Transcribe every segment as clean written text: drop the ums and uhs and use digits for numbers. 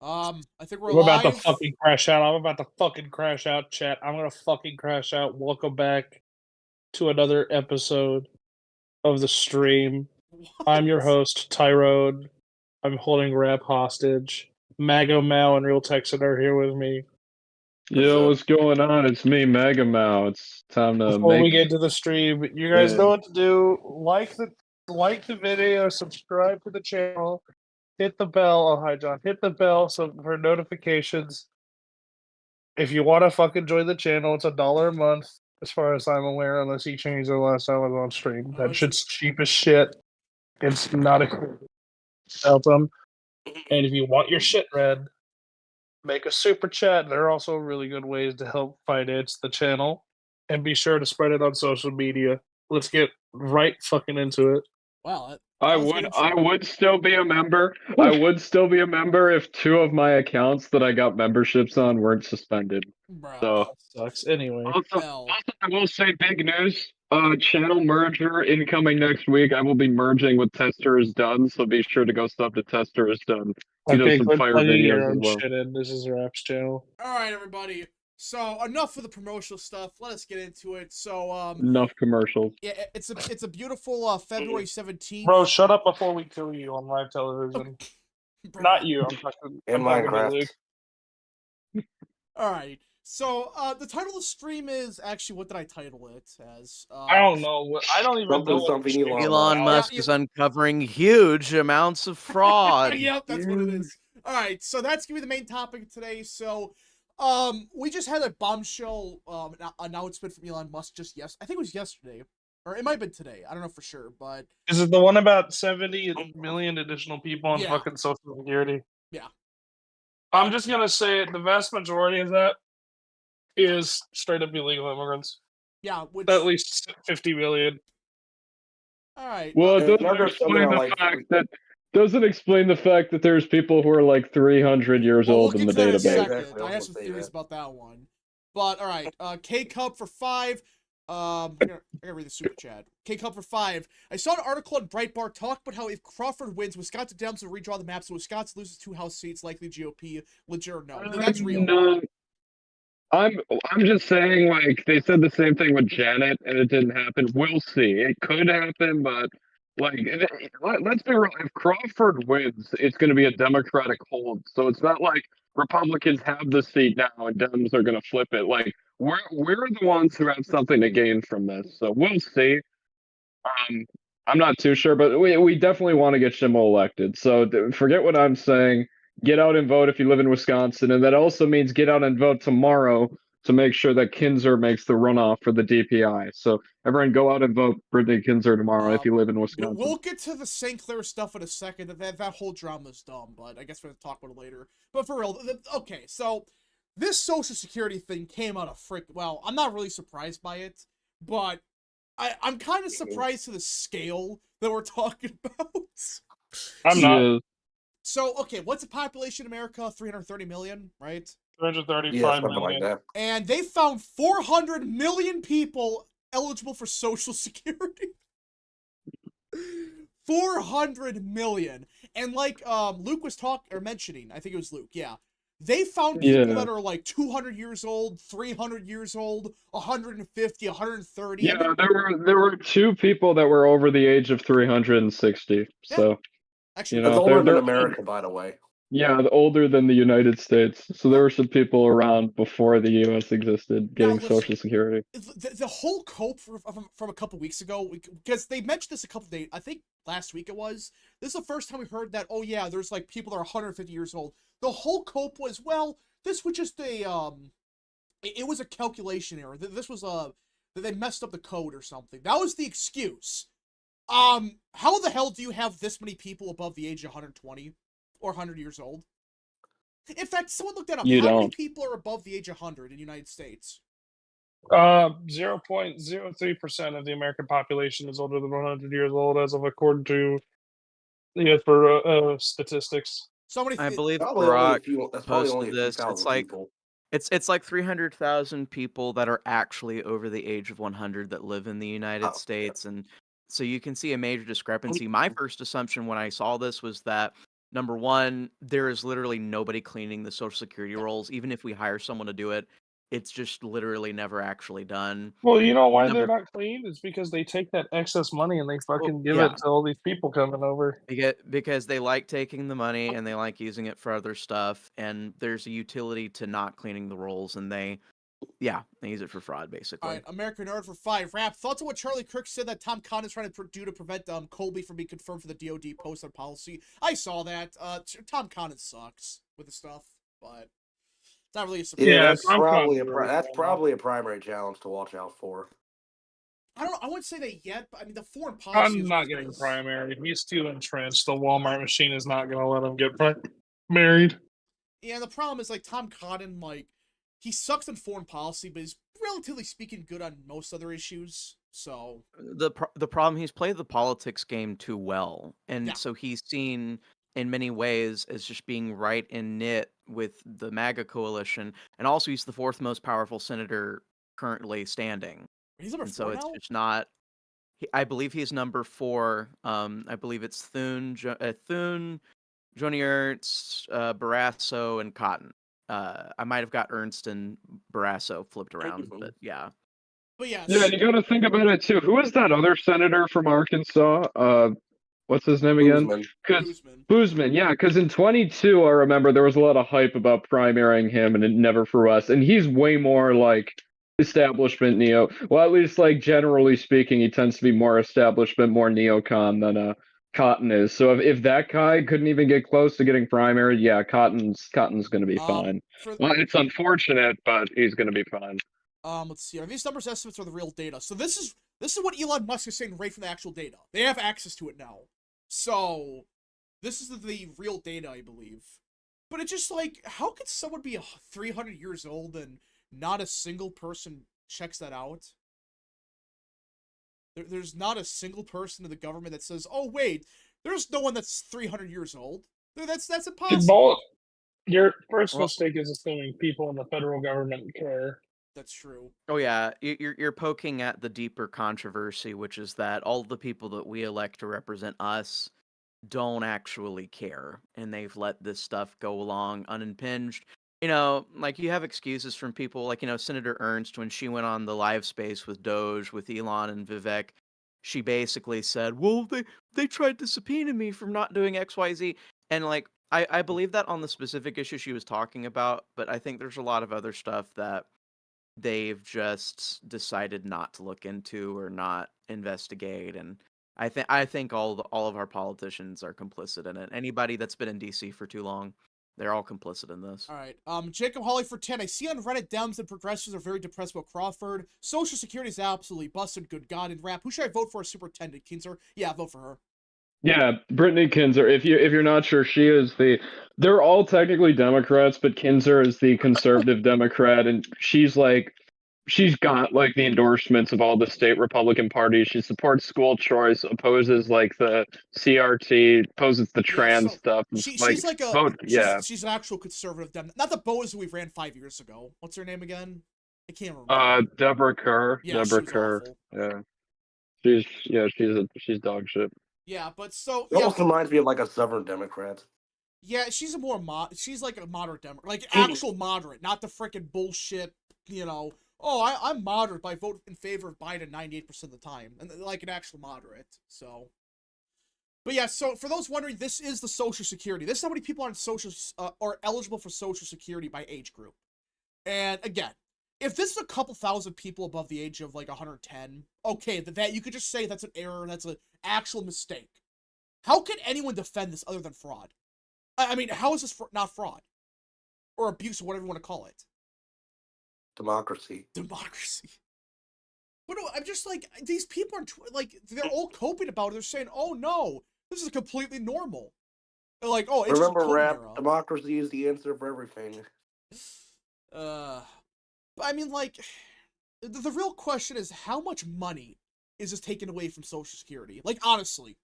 I think we're I'm about to live. fucking crash out. I'm about to fucking crash out, chat. I'm gonna fucking crash out. Welcome back to another episode of the stream. I'm your What? host, Tyrone. I'm holding Rap hostage. Mago Mao and Real Texan are here with me. Yo, what's going on? It's me, Mega Mao. It's time to Before we make get to the stream, you guys know it. what to do. Like the video, subscribe to the channel, hit the bell. Oh hi John. Hit the bell for notifications. If you want to fucking join the channel, it's $1 a month, as far as I'm aware, unless he changed the last time I was on stream. Oh, That shit's cheap as shit. It's not a help them. And if you want your shit read, make a super chat. There are also really good ways to help finance the channel. And be sure to spread it on social media. Let's get right fucking into it. Wow, that I was a good would I intro. would still be a member. I would still be a member if 2 of my accounts that I got memberships on weren't suspended. Bruh. So Sucks. Anyway. Hell. also I will say big news. Channel merger incoming next week. I will be merging with Tester is Done, so be sure to go sub to Tester is Done. He does Okay, some quit fire plugging your videos as own well. shit in. This is Rap's channel. Alright, everybody. So, enough of the promotional stuff. Let us get into it. So, Enough commercials. yeah, it's a beautiful February 17th. Bro, shut up before we kill you on live television. Bruh. Not you. I'm talking to Minecraft. Luke. Alright. So, the title of the stream is actually, what did I title it as? I don't know. I don't even know what Something the stream is Elon Elon about. Musk Yeah, is uncovering huge amounts of fraud. Yep, that's what it is. Alright, so that's gonna be the main topic today. So, we just had a bombshell announcement from Elon Musk I think it was yesterday. Or it might have been today. I don't know for sure, but Is it the one about 70 million additional people on Yeah. fucking Social Security? Yeah. I'm just gonna say it. The vast majority of that is straight up illegal immigrants. yeah, which At least 50 million. alright. Well, it Now there's something I like. doesn't explain the fact that there's people who are like 300 years Well, we'll old in get the to that in a database. second. Exactly, I I was have gonna some say theories that. about that one. But alright, K Cup for 5. I gotta read the super chat. K Cup for 5. I saw an article on Breitbart talk about how if Crawford wins, Wisconsin Delms will redraw the map, so Wisconsin loses 2 House seats, likely GOP. Legit or no? That's real. No, I'm just saying, like, they said the same thing with Janet, and it didn't happen. We'll see. It could happen, but like, let's be real. If Crawford wins, it's going to be a Democratic hold. So it's not like Republicans have the seat now and Dems are going to flip it. Like, we're the ones who have something to gain from this. So we'll see. I'm not too sure, but we definitely want to get Schimmel elected. So forget what I'm saying. Get out and vote if you live in Wisconsin, and that also means get out and vote tomorrow to make sure that Kinzer makes the runoff for the DPI. So everyone, go out and vote Brittany Kinzer tomorrow if you live in Wisconsin. We'll get to the St. Clair stuff in a second. That whole drama's dumb, but I guess we're gonna talk about it later. But for real, okay, so this Social Security thing came out of well, I'm not really surprised by it, but I'm kind of surprised to the scale that we're talking about. I'm not. Yeah. So, okay, what's the population in America? 330 million, right? 335 something like million. that. And they found 400 million people eligible for Social Security. 400 million. And like Luke was mentioning, I think it was Luke, yeah. They found people that are like 200 years old, 300 years old, 150, 130. Yeah, there were 2 people that were over the age of 360. So actually, you know, That's older than they're America, by the way. yeah, older than the United States. So there were some people around before the U.S. existed getting Social Security. The whole cope from a couple weeks ago, because they mentioned this a couple days, I think last week it was. This is the first time we heard that, oh yeah, there's like people that are 150 years old. The whole cope was, well, this was just a, it was a calculation error. This was that they messed up the code or something. That was the excuse. How the hell do you have this many people above the age of 120 or 100 years old? In fact, someone looked that up. How many people are above the age of 100 in the United States? 0.03% of the American population is older than 100 years old, as of according to for statistics. I believe Probably only a Brock few. That's probably only posted a few this. It's thousand like people. it's like 300,000 people that are actually over the age of 100 that live in the United States, and so you can see a major discrepancy. My first assumption when I saw this was that Number one, there is literally nobody cleaning the Social Security rolls. Even if we hire someone to do it, it's just literally never actually done. Well, you know why they're Number not clean? It's because they take that excess money and they well, fucking give it yeah, to all these people coming over. because they like taking the money and they like using it for other stuff, and there's a utility to not cleaning the rolls, and they use it for fraud, All basically. right, American Nerd for 5. Rap, thoughts on what Charlie Kirk said that Tom Cotton is trying to do to prevent Colby from being confirmed for the DoD post on policy? I saw that. Tom Cotton sucks with the stuff, but it's not really a surprise. Yeah, that's Tom probably Cotton's really that's bad. probably a primary challenge to watch out for. I wouldn't say that yet, but I mean the foreign policy Cotton's is not what it getting is. primary. He's too entrenched. The Walmart machine is not going to let him get married. Yeah, the problem is like Tom Cotton, like he sucks in foreign policy, but he's relatively speaking good on most other issues. So The problem, he's played the politics game too well, and Yeah. so he's seen in many ways as just being right in knit with the MAGA coalition, and also he's the fourth most powerful senator currently standing, he's number and so 4 it's now. just not. I believe he's number 4. I believe it's Thune, Joni Ernst, Barrasso, and Cotton. I might have got Ernst and Barrasso flipped around, but yeah. But yeah, Yeah, you got to think about it too. Who is that other senator from Arkansas? What's his name again? Boozman. Boozman. Boozman, yeah, because in 22, I remember there was a lot of hype about primarying him, and it never for us. And he's way more like establishment neo. Well, at least like generally speaking, he tends to be more establishment, more neocon than Cotton is. So if that guy couldn't even get close to getting primary, yeah, Cotton's going to be fine. Well, it's unfortunate, but he's going to be fine. Let's see. Are these numbers estimates or the real data? So this is what Elon Musk is saying right from the actual data. They have access to it now. So this is the real data, I believe. But it's just like, how could someone be 300 years old and not a single person checks that out? There's not a single person in the government that says, "Oh wait, there's no one that's 300 years old." That's impossible. Your first Well- mistake is assuming people in the federal government care. That's true. Oh yeah, you're poking at the deeper controversy, which is that all the people that we elect to represent us don't actually care, and they've let this stuff go along unimpinged. You know, like you have excuses from people like, Senator Ernst, when she went on the live space with Doge, with Elon and Vivek, she basically said, well, they tried to subpoena me from not doing XYZ. And like, I believe that on the specific issue she was talking about, but I think there's a lot of other stuff that they've just decided not to look into or not investigate, and I think all of our politicians are complicit in it. Anybody that's been in DC for too long, they're all complicit in this. All right. Jacob Hawley for 10. I see on Reddit Dems and progressives are very depressed about Crawford. Social Security is absolutely busted. Good God. And Rap, who should I vote for as superintendent? Kinzer? Yeah, vote for her. Yeah, Brittany Kinzer. If you're not sure, she is they're all technically Democrats, but Kinzer is the conservative Democrat, and she's got like the endorsements of all the state Republican parties. She supports school choice, opposes like the CRT, opposes the trans stuff. And She's like a vote, she's an actual conservative Dem. Not the Boas who we ran 5 years ago. What's her name again? I can't remember. Deborah Kerr. Yeah, Deborah she was Kerr. awful. Yeah. She's dog shit. Yeah, but so It almost reminds me of like a Southern Democrat. yeah, she's a more she's like a moderate Democrat, like actual moderate, not the freaking bullshit. Oh, I'm moderate, but I vote in favor of Biden 98% of the time, and like an actual moderate. So, but yeah, so for those wondering, this is the Social Security. This is how many people are are eligible for Social Security by age group. And again, if this is a couple thousand people above the age of like 110, okay, that you could just say that's an error, that's an actual mistake. How can anyone defend this other than fraud? I mean, how is this not fraud? Or abuse, or whatever you want to call it. Democracy. But I'm just like, these people are, like, they're all coping about it. They're saying, oh no, this is completely normal. They're like, oh, it's Remember, just a Rap, era. democracy is the answer for everything. But I mean, like, the real question is, how much money is this taken away from Social Security? Like, honestly.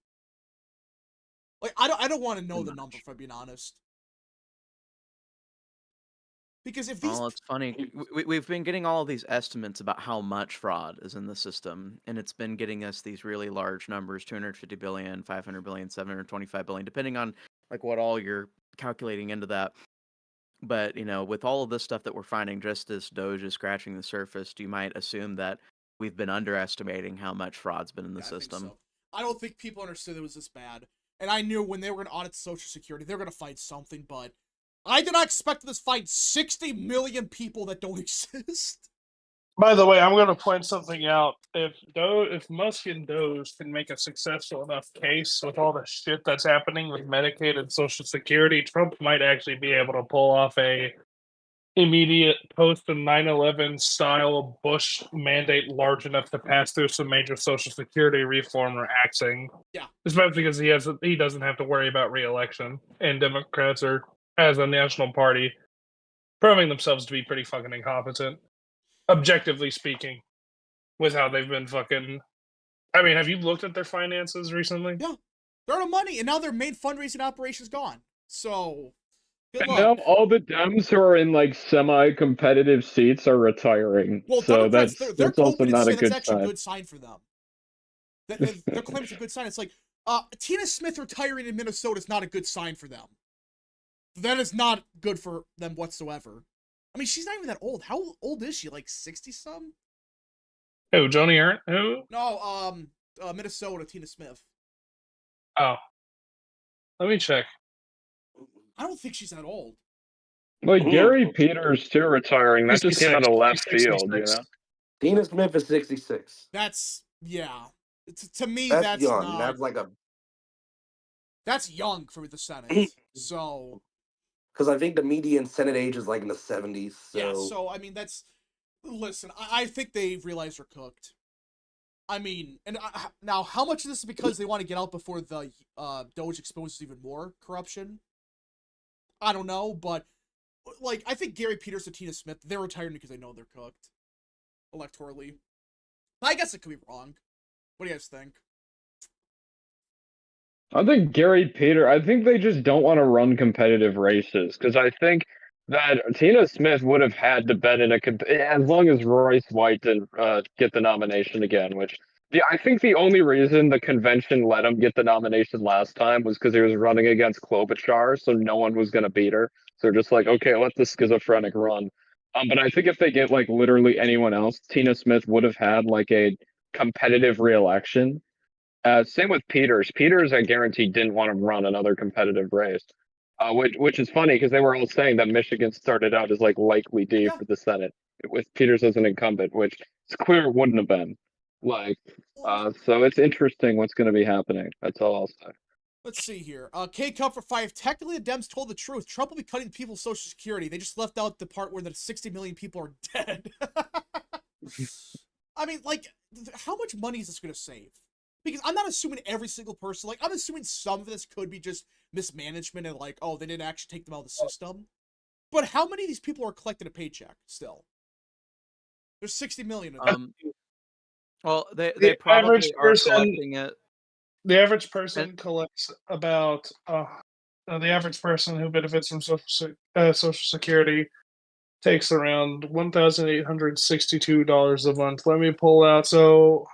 Like, I don't want to know the number, if I'm being honest. Because if these... Well, it's funny. We've been getting all of these estimates about how much fraud is in the system, and it's been getting us these really large numbers, 250 billion, 500 billion, 725 billion, depending on like what all you're calculating into that. But, with all of this stuff that we're finding, just as Doge is scratching the surface, you might assume that we've been underestimating how much fraud's been in the Yeah, I think system. so. I don't think people understood it was this bad. And I knew when they were going to audit Social Security, they were going to find something, but I did not expect this to find 60 million people that don't exist. By the way, I'm going to point something out. If Musk and Doge can make a successful enough case with all the shit that's happening with Medicaid and Social Security, Trump might actually be able to pull off a immediate post 9/11 style Bush mandate large enough to pass through some major Social Security reform or axing. Yeah. Especially because he doesn't have to worry about re-election, and Democrats are, as a national party, proving themselves to be pretty fucking incompetent, objectively speaking, with how they've been fucking. I mean, have you looked at their finances recently? Yeah. They're out of money, and now their main fundraising operation's gone. So, good And luck. now all the Dems who are in like semi-competitive seats are retiring. Well, So Democrats, that's they're also competent not a saying that's good actually a sign. good sign for them. Their claim is a good sign. It's like, Tina Smith retiring in Minnesota is not a good sign for them. That is not good for them whatsoever. I mean, she's not even that old. How old is she? Like 60-some? Who, Joni Ernst? Who? No, Minnesota, Tina Smith. Oh. Let me check. I don't think she's that old. Like Gary Peters too retiring. That just came out 66. of left She's field, 66. Tina Smith is 66. That's, yeah. To me, That's that's young. not. That's like a. That's young for the Senate. So. Because I think the median Senate age is like in the 70s. So. Yeah, so, I mean, that's. Listen, I think they've realized they're cooked. I mean, and now, how much of this is because they want to get out before the Doge exposes even more corruption? I don't know, but, like, I think Gary Peters and Tina Smith, they're retiring because they know they're cooked. Electorally. I guess it could be wrong. What do you guys think? I think I think they just don't want to run competitive races because I think that Tina Smith would have had to bet in as long as Royce White didn't get the nomination again, which I think the only reason the convention let him get the nomination last time was because he was running against Klobuchar, so no one was going to beat her. So they're just like, okay, let the schizophrenic run. But I think if they get like literally anyone else, Tina Smith would have had like a competitive reelection. Same with Peters. Peters, I guarantee, didn't want to run another competitive race, which is funny because they were all saying that Michigan started out as like likely D Yeah. for the Senate with Peters as an incumbent, which it's clear it wouldn't have been. Like, so it's interesting what's going to be happening. That's all I'll say. Let's see here. K Comfort 5. Technically, the Dems told the truth. Trump will be cutting people's Social Security. They just left out the part where the 60 million people are dead. I mean, like, how much money is this going to save? Because I'm not assuming every single person, like, I'm assuming some of this could be just mismanagement and, like, oh, they didn't actually take them out of the system. But how many of these people are collecting a paycheck still? There's 60 million of them. Well, they The probably average are person- collecting it. The average person collects about the average person who benefits from Social Security takes around $1,862 a month. Let me pull out. So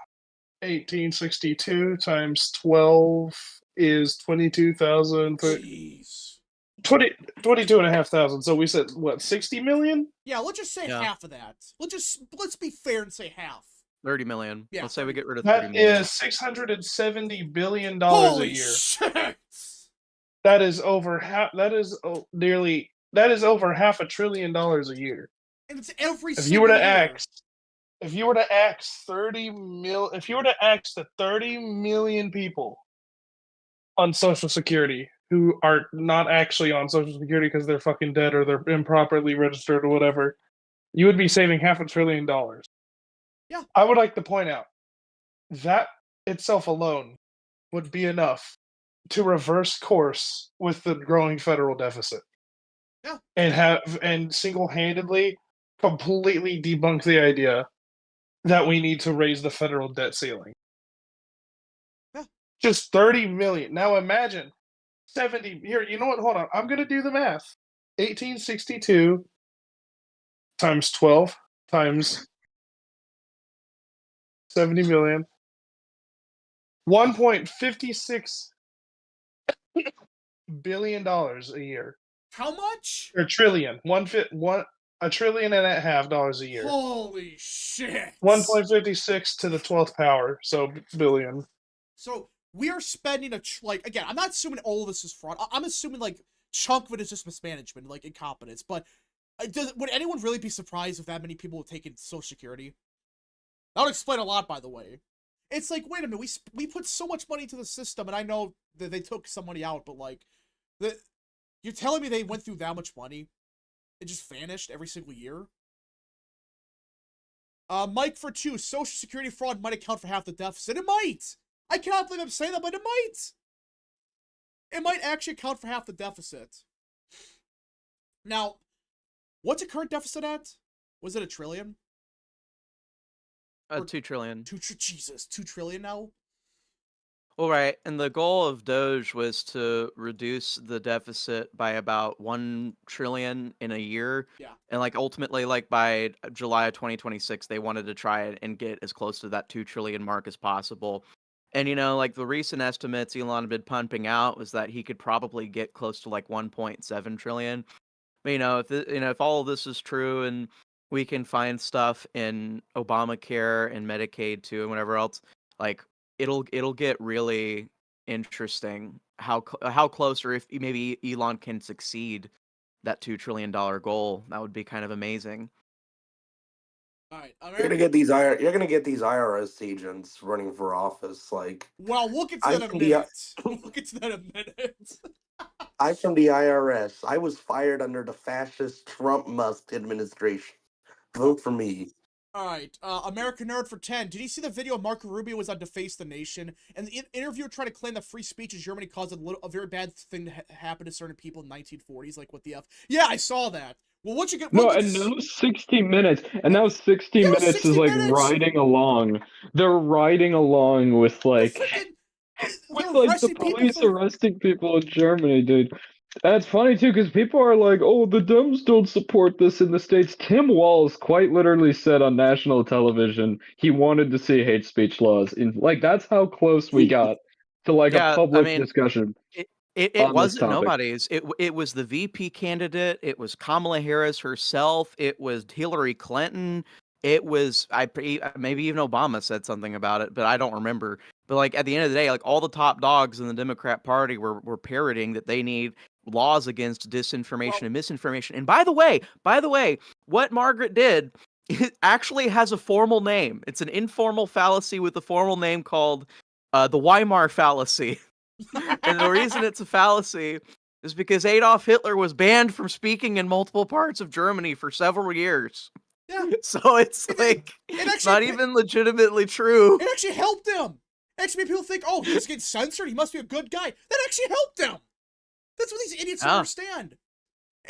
1862 times 12 is 22,000. Jeez. 22,500. So we said what, 60 million? Yeah, let's just say half of that. Let's be fair and say half. 30 million. Yeah, Let's say we get rid of 30 That million. is $670 billion a Holy year. shit! That is over half. That is nearly. That is over $500 billion a year. And it's every If single you were to year. ask, if you were to ask the 30 million people on Social Security who are not actually on Social Security because they're fucking dead or they're improperly registered or whatever, you would be saving $500 billion. Yeah. I would like to point out that itself alone would be enough to reverse course with the growing federal deficit. Yeah. And single-handedly completely debunk the idea that we need to raise the federal debt ceiling. Yeah. Just 30 million. Now imagine 70 here, you know what? Hold on. I'm gonna do the math. 1862 times 12 times 70 million. 1.56 billion a year. How much? Or trillion. $1 trillion and a half dollars a year. Holy shit. 1.56 to the 12th power, so billion. So we are spending like, again, I'm not assuming all of this is fraud. I'm assuming like chunk of it is just mismanagement, like incompetence. But would anyone really be surprised if that many people have taken Social Security? That would explain a lot, by the way. It's like, wait a minute, we put so much money into the system, and I know that they took some money out, but like, you're telling me they went through that much money? It just vanished every single year? Mike for 2, Social Security fraud might account for half the deficit. It might! I cannot believe I'm saying that, but it might! It might actually account for half the deficit. Now, what's the current deficit at? Was it $1 trillion? 2 trillion. Jesus, 2 trillion now? All right, and the goal of Doge was to reduce the deficit by about 1 trillion in a year. Yeah. And like ultimately, like by July of 2026, they wanted to try and get as close to that 2 trillion mark as possible. And you know, like the recent estimates Elon had been pumping out was that he could probably get close to like 1.7 trillion. But you know, if all of this is true and we can find stuff in Obamacare and Medicaid too and whatever else, like it'll get really interesting how close, or if maybe Elon can succeed that $2 trillion goal. That would be kind of amazing. All right, You're gonna get these IRS agents running for office. Like, well, we'll get to that in a I'm the minute. We'll get to that in a minute. I'm from the IRS. I was fired under the fascist Trump Musk administration. Vote for me. All right, American Nerd for 10. Did you see the video of Marco Rubio was on Deface the Nation? And the interviewer tried to claim that free speech in Germany caused a very bad thing to happen to certain people in the 1940s. Like, what the F? Yeah, I saw that. Well, what you get? No, and now 60 minutes, and now 60 minutes 60 is like minutes? riding along. They're riding along with like, they're the arresting people police for... arresting people in Germany, dude. That's funny too, because people are like, "Oh, the Dems don't support this in the States." Tim Walz quite literally said on national television he wanted to see hate speech laws. Like that's how close we got to like a public discussion. It wasn't nobody's. It was the VP candidate. It was Kamala Harris herself. It was Hillary Clinton. It was maybe even Obama said something about it, but I don't remember. But like at the end of the day, like all the top dogs in the Democrat Party were parroting that they need laws against disinformation and misinformation. And by the way, what Margaret did, it actually has a formal name. It's an informal fallacy with a formal name called the Weimar fallacy. And the reason it's a fallacy is because Adolf Hitler was banned from speaking in multiple parts of Germany for several years. Yeah. So it's it's not even legitimately true. It actually helped him. Actually made people think, oh, he's getting censored. He must be a good guy. That actually helped him. That's what these idiots don't understand.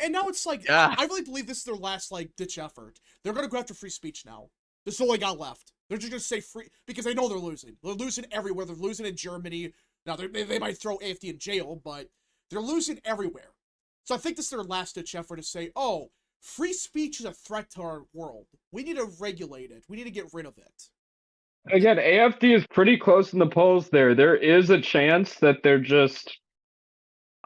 And now it's like, I really believe this is their last, like, ditch effort. They're going to go after free speech now. This is all they got left. They're just going to say free, because they know they're losing. They're losing everywhere. They're losing in Germany. Now, they might throw AFD in jail, but they're losing everywhere. So I think this is their last ditch effort to say, oh, free speech is a threat to our world. We need to regulate it. We need to get rid of it. Again, AFD is pretty close in the polls there. There is a chance that they're just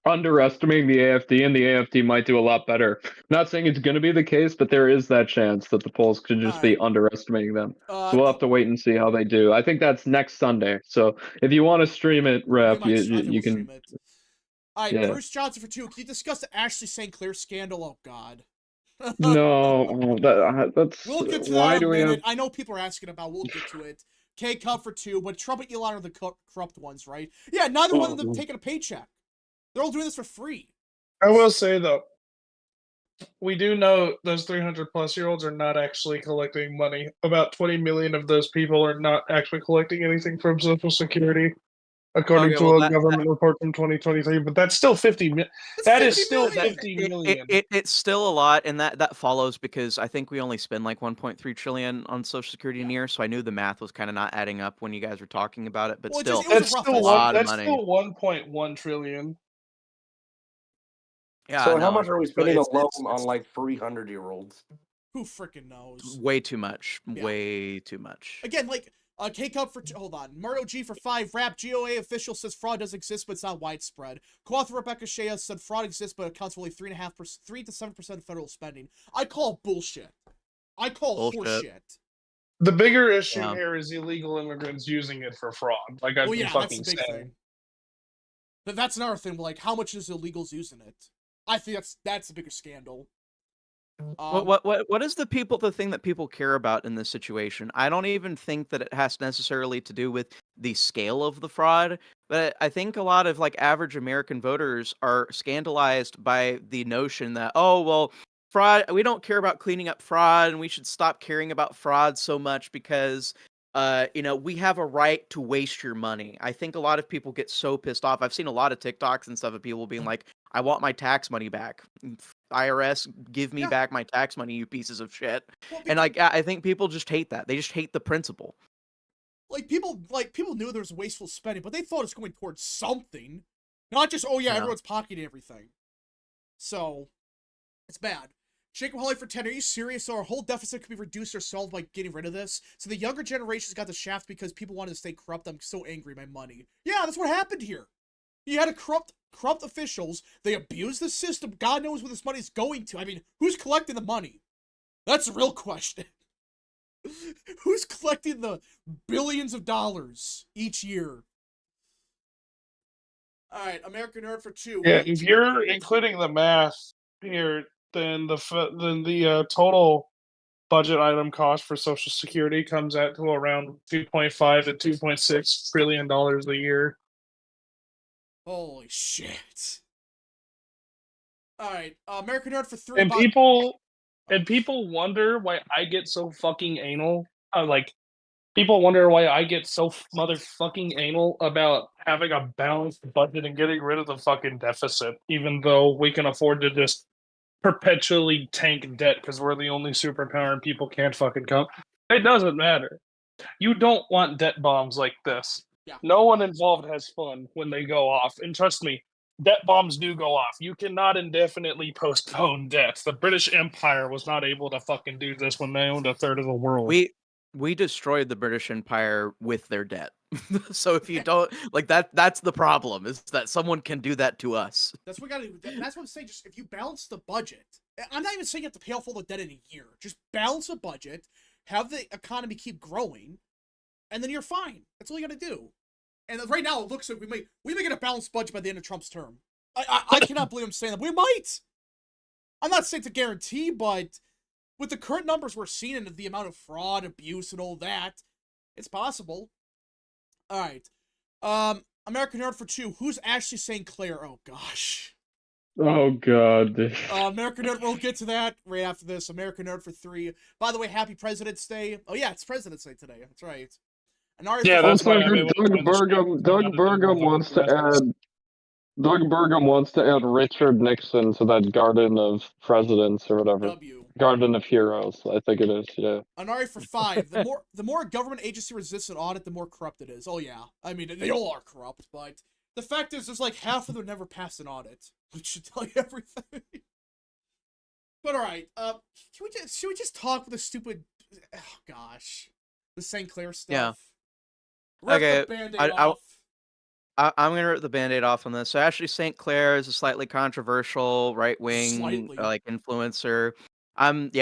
underestimating the AFD, and the AFD might do a lot better. I'm not saying it's going to be the case, but there is that chance that the polls could just be underestimating them. So we'll have to wait and see how they do. I think that's next Sunday. So if you want to stream it, Rep, you can. Stream it. All right, Bruce Johnson for 2. Can you discuss the Ashley St. Clair scandal? Oh, God. No, that's... We'll get to that in a minute. I know people are asking about. We'll get to it. K-Cup for 2, but Trump and Elon are the corrupt ones, right? Yeah, neither one of them taking a paycheck. They're all doing this for free. I will say, though, we do know those 300-plus-year-olds are not actually collecting money. About 20 million of those people are not actually collecting anything from Social Security, according to a government report from 2023. But that's still 50 million. That is still 50 million. It's still a lot, and that follows because I think we only spend like 1.3 trillion on Social Security a year. So I knew the math was kind of not adding up when you guys were talking about it. But still, that's still a lot of money. That's still 1.1 trillion. Yeah. So how much are we spending alone on like 300-year-olds? Who freaking knows? Way too much. Yeah. Way too much. Again, like K-Cup for hold on. Mario G for 5. Rap GOA official says fraud does exist, but it's not widespread. Co-author Rebecca Shea said fraud exists, but accounts for only 3 to 7% of federal spending. I call bullshit. I call horseshit. The bigger issue Yeah. here is illegal immigrants using it for fraud. Like I've Oh been yeah, that's the fucking big saying. thing. But that's another thing. Like, how much is illegals using it? I think that's the bigger scandal. What is the thing that people care about in this situation? I don't even think that it has necessarily to do with the scale of the fraud, but I think a lot of like average American voters are scandalized by the notion that, oh well, fraud, we don't care about cleaning up fraud and we should stop caring about fraud so much because we have a right to waste your money. I think a lot of people get so pissed off. I've seen a lot of TikToks and stuff of people being like, I want my tax money back. IRS, give me Yeah. back my tax money, you pieces of shit. Well, And like, I think people just hate that. They just hate the principle. people knew there was wasteful spending, but they thought it was going towards something, not just Yeah. everyone's pocketing everything. So it's bad. Jacob Holly for 10. Are you serious? So our whole deficit could be reduced or solved by getting rid of this. So the younger generations got the shaft because people wanted to stay corrupt. I'm so angry, my money. Yeah, that's what happened here. You had a corrupt officials. They abused the system. God knows where this money's going to. I mean, who's collecting the money? That's the real question. Who's collecting the billions of dollars each year? All right, American Nerd for 2. Yeah, if you're including the math here, then the total budget item cost for Social Security comes out to around $2.5 to $2.6 trillion a year. Holy shit. All right, American Nerd for 3. And people wonder why I get so fucking anal. People wonder why I get so motherfucking anal about having a balanced budget and getting rid of the fucking deficit, even though we can afford to just perpetually tank debt because we're the only superpower and people can't fucking come. It doesn't matter. You don't want debt bombs like this. Yeah. No one involved has fun when they go off. And trust me, debt bombs do go off. You cannot indefinitely postpone debts. The British Empire was not able to fucking do this when they owned a third of the world. We destroyed the British Empire with their debt. So if you don't like that's the problem, is that someone can do that to us. That's what we gotta do. That's what I'm saying. Just if you balance the budget, I'm not even saying you have to pay off all the debt in a year. Just balance the budget, have the economy keep growing, and then you're fine. That's all you gotta do. And right now, it looks like we may get a balanced budget by the end of Trump's term. I cannot believe I'm saying that. We might. I'm not saying it's a guarantee, but with the current numbers we're seeing and the amount of fraud, abuse, and all that, it's possible. All right. American Nerd for 2. Who's actually saying Clair? Oh, gosh. Oh god. American Nerd, we'll get to that right after this. American Nerd for 3. By the way, happy President's Day. Oh, yeah, it's President's Day today. That's right. And Yeah, that's Also, why I'm able to find the screen. Doug Burgum wants to add. Doug Burgum wants to add Richard Nixon to that Garden of Presidents or whatever. W. Garden of Heroes, I think it is. Yeah. Anari for 5. The more a government agency resists an audit, the more corrupt it is. Oh yeah, I mean they all are corrupt, but the fact is, there's like half of them never pass an audit, which should tell you everything. But all right, should we just talk with the stupid? Oh gosh, the St. Clair stuff. Yeah. Rip Okay, the Band-Aid I- off. I'm gonna rip the Band-Aid off on this. So Ashley St. Clair is a slightly controversial right-wing Slightly. like influencer. I'm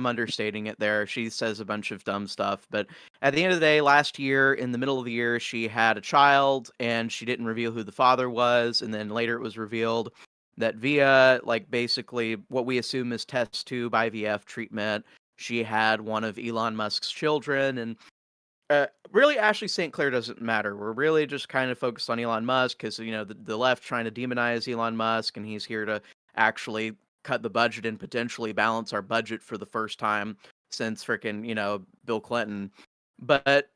understating it there. She says a bunch of dumb stuff, but at the end of the day, last year, in the middle of the year, she had a child and she didn't reveal who the father was, and then later it was revealed that via like basically what we assume is test tube IVF treatment, she had one of Elon Musk's children. And really, Ashley St. Clair doesn't matter. We're really just kind of focused on Elon Musk because, the left trying to demonize Elon Musk, and he's here to actually cut the budget and potentially balance our budget for the first time since freaking, Bill Clinton. But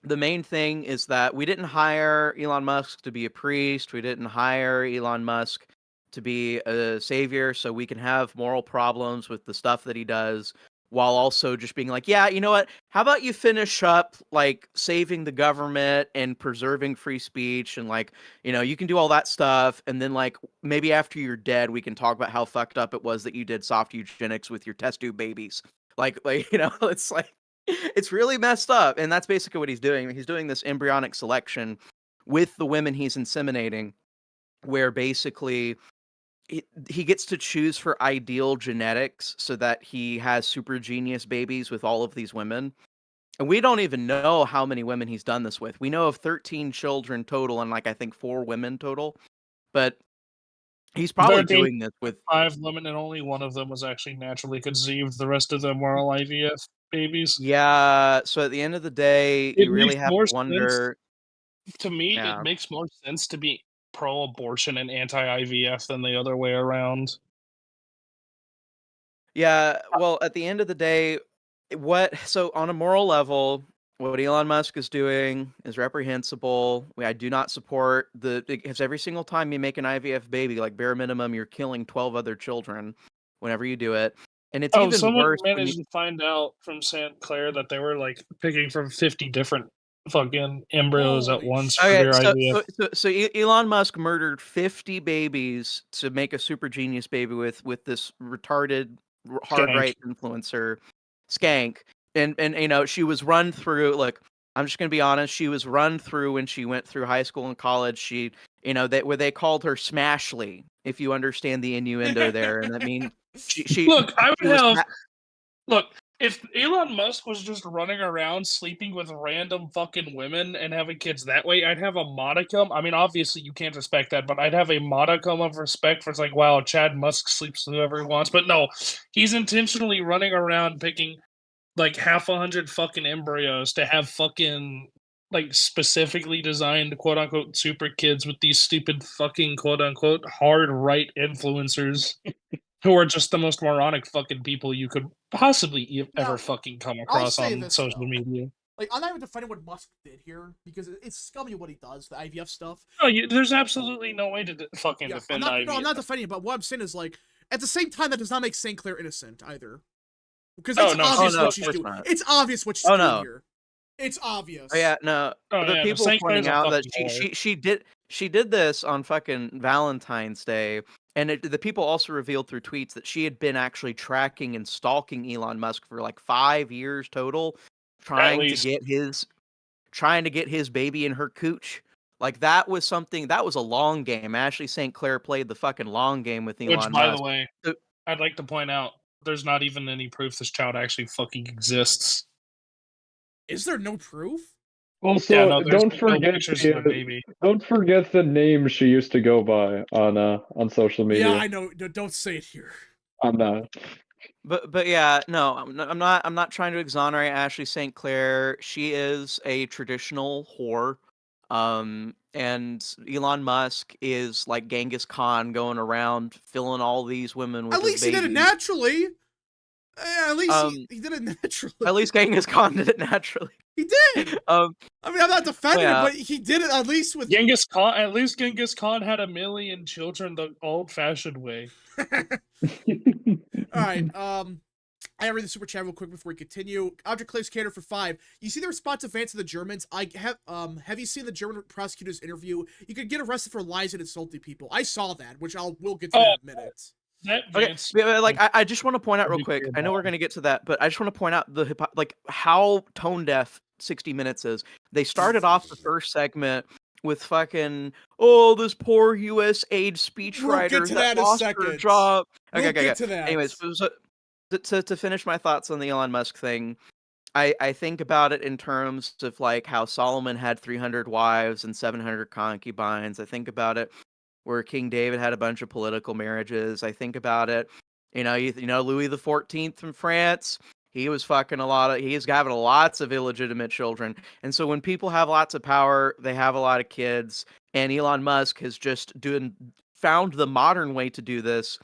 the main thing is that we didn't hire Elon Musk to be a priest. We didn't hire Elon Musk to be a savior so we can have moral problems with the stuff that he does, while also just being like, yeah, you know what? How about you finish up like saving the government and preserving free speech and like, you can do all that stuff. And then like maybe after you're dead, we can talk about how fucked up it was that you did soft eugenics with your test tube babies. Like, it's like, It's really messed up, and that's basically what he's doing. He's doing this embryonic selection with the women he's inseminating, where basically he gets to choose for ideal genetics so that he has super genius babies with all of these women. And we don't even know how many women he's done this with. We know of 13 children total and I think 4 women total. But he's probably 13, doing this with 5 women, and only one of them was actually naturally conceived. The rest of them were all IVF babies. yeah, so at the end of the day, It you really makes have more to sense. wonder. To me, Yeah. it makes more sense to be pro-abortion and anti-IVF than the other way around. Yeah, well, at the end of the day, so on a moral level, what Elon Musk is doing is reprehensible. I do not support because every single time you make an IVF baby, like bare minimum, you're killing 12 other children whenever you do it. And it's Oh, even someone worse when you managed to find out from St. Clair that they were, like, picking from 50 different fucking embryos at Holy once for Okay, their so IVF. Elon Musk murdered 50 babies to make a super genius baby with this retarded hard Skank. right influencer Skank, and she was run through. Look, I'm just gonna be honest. She was run through when she went through high school and college. Where they called her Smashly, if you understand the innuendo there, and I mean she Look, I she would was have look, if Elon Musk was just running around sleeping with random fucking women and having kids that way, I'd have a modicum. I mean, obviously you can't respect that, but I'd have a modicum of respect for it's like, wow, Chad Musk sleeps with whoever he wants. But no, he's intentionally running around picking like half 100 fucking embryos to have fucking like specifically designed quote unquote super kids with these stupid fucking quote unquote hard right influencers who are just the most moronic fucking people you could possibly ever Now, fucking come I'll across say on this social though. media. Like, I'm not even defending what Musk did here because it's scummy what he does, the IVF stuff. No, there's absolutely no way to fucking Yeah, defend I'm IVF. not defending it, but what I'm saying is like, at the same time, that does not make St. Clair innocent either, because Oh it's no, obvious no, what of she's course doing. not. It's obvious what she's Oh doing no. here. It's obvious. Oh, yeah, no, oh the yeah, people St. Clair's pointing a out that fucking whore. she did this on fucking Valentine's Day, and the people also revealed through tweets that she had been actually tracking and stalking Elon Musk for like 5 years total, At trying to least, get his baby in her cooch. Like that was a long game. Ashley St. Clair played the fucking long game with which Elon by the Musk. way, So- I'd like to point out, there's not even any proof this child actually fucking exists. Is there no proof? Also, Yeah, no, there's don't no forget pictures of the baby. don't forget the name she used to go by on social media. Yeah, I know. Don't say it here. On that. But yeah, no, I'm not trying to exonerate Ashley St. Clair. She is a traditional whore. And Elon Musk is like Genghis Khan going around filling all these women with At his least he did it babies. naturally. At least Um, he did it naturally. At least Genghis Khan did it naturally. He did. Um, I mean, I'm not defending yeah. it, but he did it at least with. At least Genghis Khan had 1 million children the old-fashioned way. All right. I read the super chat real quick before we continue. Object Claims Cater for 5. You see the response of Vance to the Germans? Have you seen the German prosecutor's interview? You could get arrested for lies and insulting people. I saw that, which we'll get to that in a minute. That Okay, Vance, like I just want to point out real Be quick. clear I know about we're gonna get to that, but I just want to point out like how tone deaf 60 Minutes is. They started off the first segment with fucking this poor USAID speechwriter We'll get to that in a lost her second. job. We'll get to that. Anyways, to finish my thoughts on the Elon Musk thing, I think about it in terms of like how Solomon had 300 wives and 700 concubines. I think about it where King David had a bunch of political marriages. I think about it, you know Louis the 14th from France. He was fucking he's having lots of illegitimate children. And so when people have lots of power, they have a lot of kids. And Elon Musk has just found the modern way to do this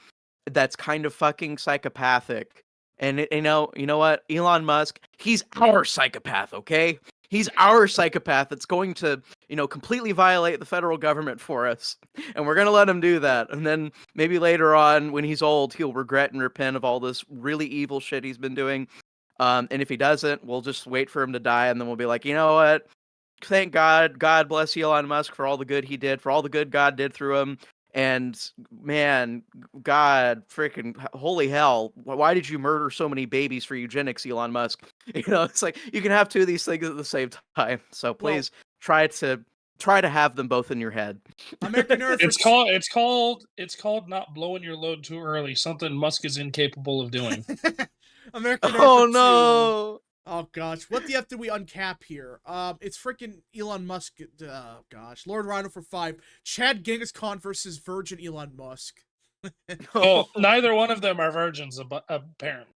that's kind of fucking psychopathic. And you know what? Elon Musk, he's our psychopath, okay? He's our psychopath that's going to, completely violate the federal government for us. And we're going to let him do that. And then maybe later on, when he's old, he'll regret and repent of all this really evil shit he's been doing. And if he doesn't, we'll just wait for him to die. And then we'll be like, you know what? Thank God. God bless Elon Musk for all the good he did, for all the good God did through him. And man, God, freaking holy hell! Why did you murder so many babies for eugenics, Elon Musk? It's like you can have two of these things at the same time. So Well- please try to have them both in your head. American Nerd. It's called not blowing your load too early. Something Musk is incapable of doing. American Nerd. Oh for two. no! Oh gosh, what the F did we uncap here? It's freaking Elon Musk. Gosh, Lord Rhino for 5. Chad Genghis Khan versus Virgin Elon Musk. Oh, neither one of them are virgins, apparently.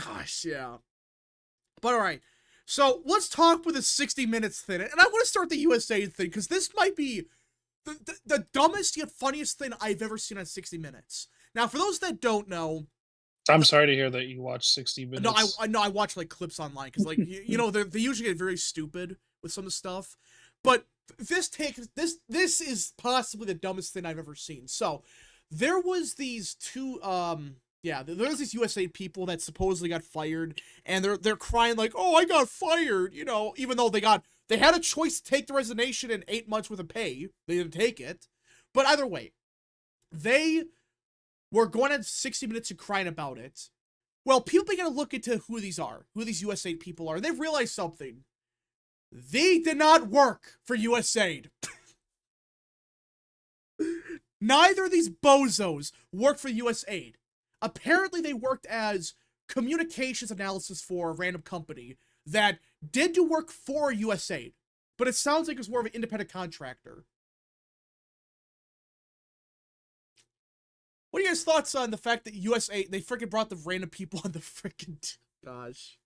Gosh, yeah. But all right, so let's talk with a 60 minutes thing, and I want to start the USAID thing because this might be the dumbest yet funniest thing I've ever seen on 60 Minutes. Now, for those that don't know. I'm sorry to hear that you watched 60 Minutes. No, I watch like clips online because like you know they usually get very stupid with some of the stuff, but this is possibly the dumbest thing I've ever seen. So there was these two there was these USAID people that supposedly got fired, and they're crying like, oh, I got fired, even though they had a choice to take the resignation and 8 months worth of pay. They didn't take it, but either way, they were going on 60 Minutes and crying about it. Well, people began to look into who these USAID people are. They realized something. They did not work for USAID. Neither of these bozos worked for USAID. Apparently, they worked as communications analysis for a random company that did do work for USAID, but it sounds like it was more of an independent contractor. What are your guys' thoughts on the fact that USAID, they freaking brought the random people on the freaking, gosh.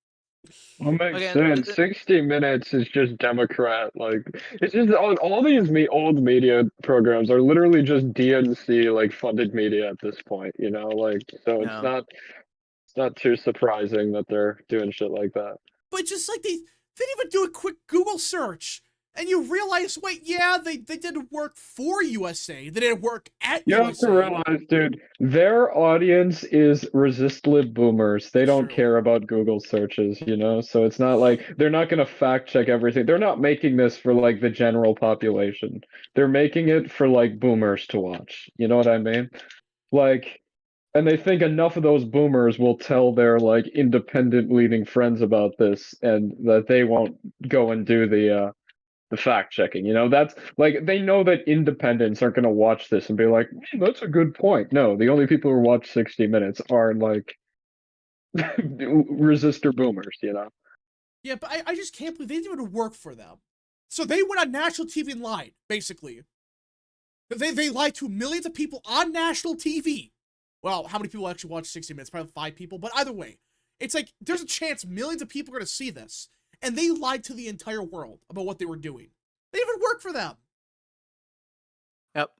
Well, makes Again, sense. 60 Minutes is just Democrat. Like, it's just all these old media programs are literally just DNC like funded media at this point. Like, so Yeah. it's not too surprising that they're doing shit like that. But just like they didn't even do a quick Google search. And you realize, wait, yeah, they did work for USAID. They didn't work at You USAID. have to realize, dude, their audience is resist-lib boomers. They don't True. care about Google searches, So it's not like they're not going to fact check everything. They're not making this for like the general population. They're making it for like boomers to watch. You know what I mean? Like, and they think enough of those boomers will tell their like independent leading friends about this, and that they won't go and do the fact checking. That's like they know that independents aren't going to watch this and be like, that's a good point. No, the only people who watch 60 Minutes are like resistor boomers. Yeah, but I just can't believe they didn't even work for them. So they went on national TV and lied, basically. They lied to millions of people on national TV. Well, how many people actually watch 60 Minutes? Probably 5 people, but either way, it's like there's a chance millions of people are going to see this. And they lied to the entire world about what they were doing. They even work for them. Yep.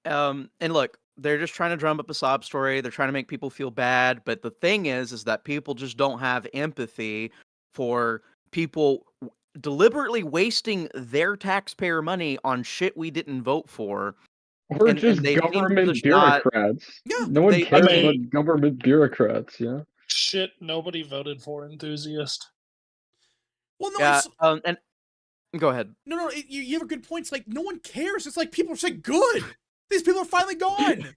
And look, they're just trying to drum up a sob story. They're trying to make people feel bad. But the thing is that people just don't have empathy for people deliberately wasting their taxpayer money on shit we didn't vote for. Or And just they seem to government just not- bureaucrats. Yeah, No one cares I mean- about government bureaucrats. Yeah. Shit, nobody voted for enthusiast. Well, no, Yeah. it's, And go ahead. no, you have a good point. It's like, no one cares. It's like people are saying, good. These people are finally gone.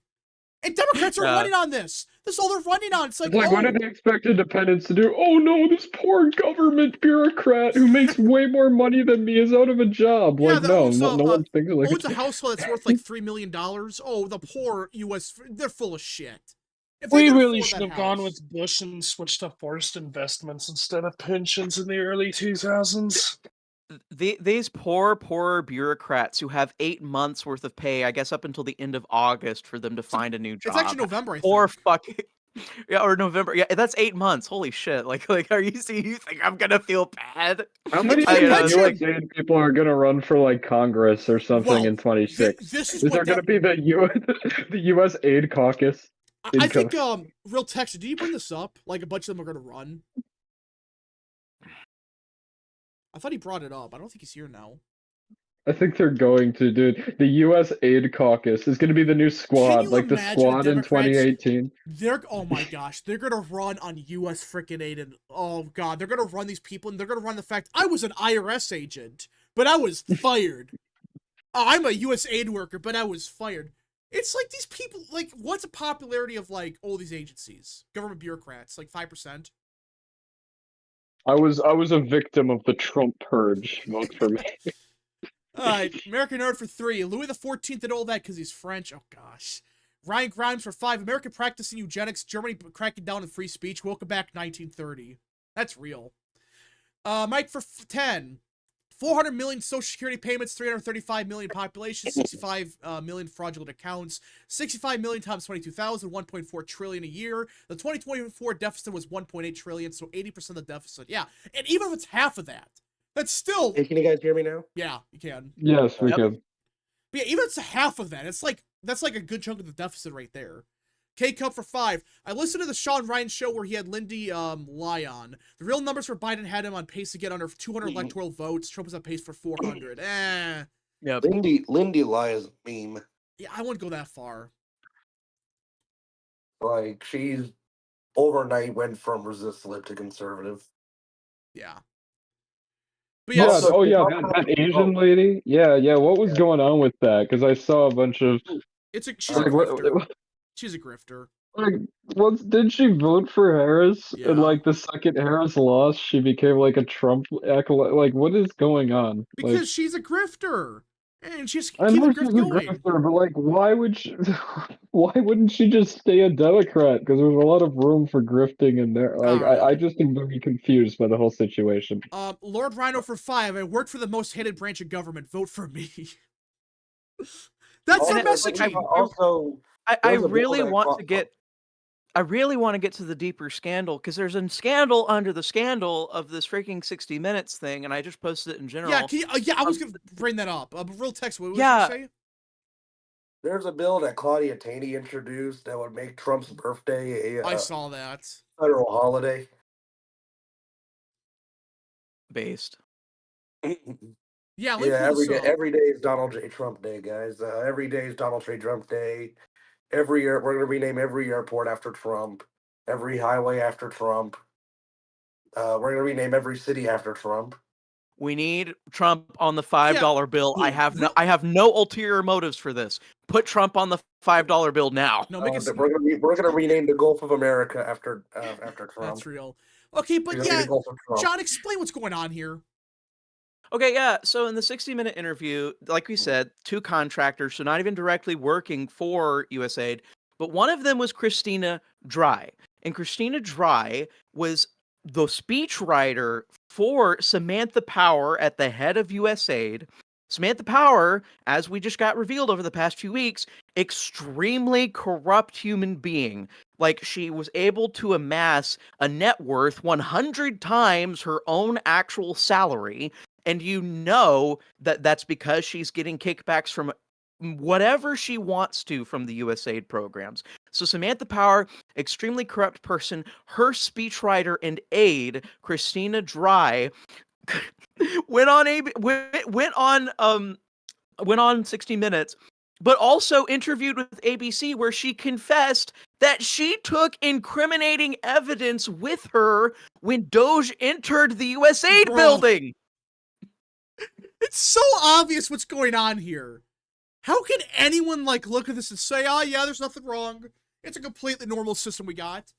And Democrats are running on this. This is all they're running on. It's like, It's like, what did they expect independents to do? Oh no, this poor government bureaucrat who makes way more money than me is out of a job. Yeah, Like, that no, also, no one thinks like owns a household that's worth like $3 million. Oh, the poor U.S., they're full of shit. If they We could really afford should that have gone house- with Bush and switched to forced investments instead of pensions in the early 2000s. These poor bureaucrats who have 8 months worth of pay, I guess up until the end of August for them to find a new job. It's actually November, I think. Or fucking or November. Yeah, that's 8 months. Holy shit! Like, are you think I'm gonna feel bad? How many I know, USAID people are going to run for like Congress or something Well, in 26? this is Is what there going to be the USAID caucus? I think Real Text, did you bring this up? Like a bunch of them are gonna run. I thought he brought it up. I don't think he's here now. I think they're going to, dude. The USAID caucus is going to be the new squad, you like the imagine the squad in Democrats- 2018. Oh my gosh, they're gonna run on US freaking aid, and oh god, they're gonna run these people, and they're gonna run the fact I was an IRS agent, but I was fired. I'm a USAID worker, but I was fired. It's like these people, like, what's the popularity of, like, all these agencies? Government bureaucrats, like 5%? I was a victim of the Trump purge. Vote for me. American Nerd for 3. Louis XIV did all that because he's French. Oh, gosh. Ryan Grimes for 5. America practicing eugenics. Germany cracking down on free speech. Welcome back 1930. That's real. Mike for 10. 400 million social security payments, 335 million population, 65 million fraudulent accounts, 65 million times 22,000, 1.4 trillion a year. The 2024 deficit was 1.8 trillion, so 80% of the deficit. Yeah, and even if it's half of that, that's still. Hey, can you guys hear me now? Yeah, you can. Yes, we Yep. can. But yeah, even if it's half of that, it's like that's like a good chunk of the deficit right there. K-Cup for 5. I listened to the Sean Ryan show where he had Lindy lie on. The real numbers for Biden had him on pace to get under 200 electoral votes. Trump was on pace for 400. Yep. Lindy lie is a meme. Yeah, I wouldn't go that far. Like, she's overnight went from resist lib to conservative. Yeah. But yeah, Also, Oh yeah, that Asian lady. Yeah. What was going on with that? Because I saw a bunch of she's a like, grifter. She's a grifter. like, did she vote for Harris? Yeah. And like the second Harris lost, she became like a Trump acolyte. Like, what is going on? Because Like, she's a grifter. And she's I keep know the she's grift a going. grifter, but like, why would she? Why wouldn't she just stay a Democrat? Because there's a lot of room for grifting in there. Like, don't know. I just am very confused by the whole situation. Lord Rhino for 5. I worked for the most hated branch of government. Vote for me. That's their messaging. Also, I really want to get. I really want to get to the deeper scandal because there's a scandal under the scandal of this freaking 60 Minutes thing, and I just posted it in general. Yeah, I was gonna bring that up. Real text. What Yeah. did you say? there's a bill that Claudia Taney introduced that would make Trump's birthday a I saw that. federal holiday. Based. Yeah, every day is Donald J. Trump Day, guys. Every day is Donald J. Trump Day. Every year, we're going to rename every airport after Trump, every highway after Trump. We're going to rename every city after Trump. We need Trump on the $5 bill. I have no ulterior motives for this. Put Trump on the $5 bill now. No, we're going to rename the Gulf of America after Trump. That's real. Okay, but yeah, John, explain what's going on here. Okay, yeah. So in the 60-minute interview, like we said, 2 contractors, so not even directly working for USAID, but one of them was Christina Dry. And Christina Dry was the speechwriter for Samantha Power at the head of USAID. Samantha Power, as we just got revealed over the past few weeks, extremely corrupt human being. Like, she was able to amass a net worth 100 times her own actual salary. And you know that that's because she's getting kickbacks from whatever she wants to from the USAID programs. So Samantha Power, extremely corrupt person, her speechwriter and aide, Christina Dry, went on 60 Minutes, but also interviewed with ABC where she confessed that she took incriminating evidence with her when Doge entered the USAID building. It's so obvious what's going on here. How can anyone like look at this and say, "Oh yeah, there's nothing wrong. It's a completely normal system we got."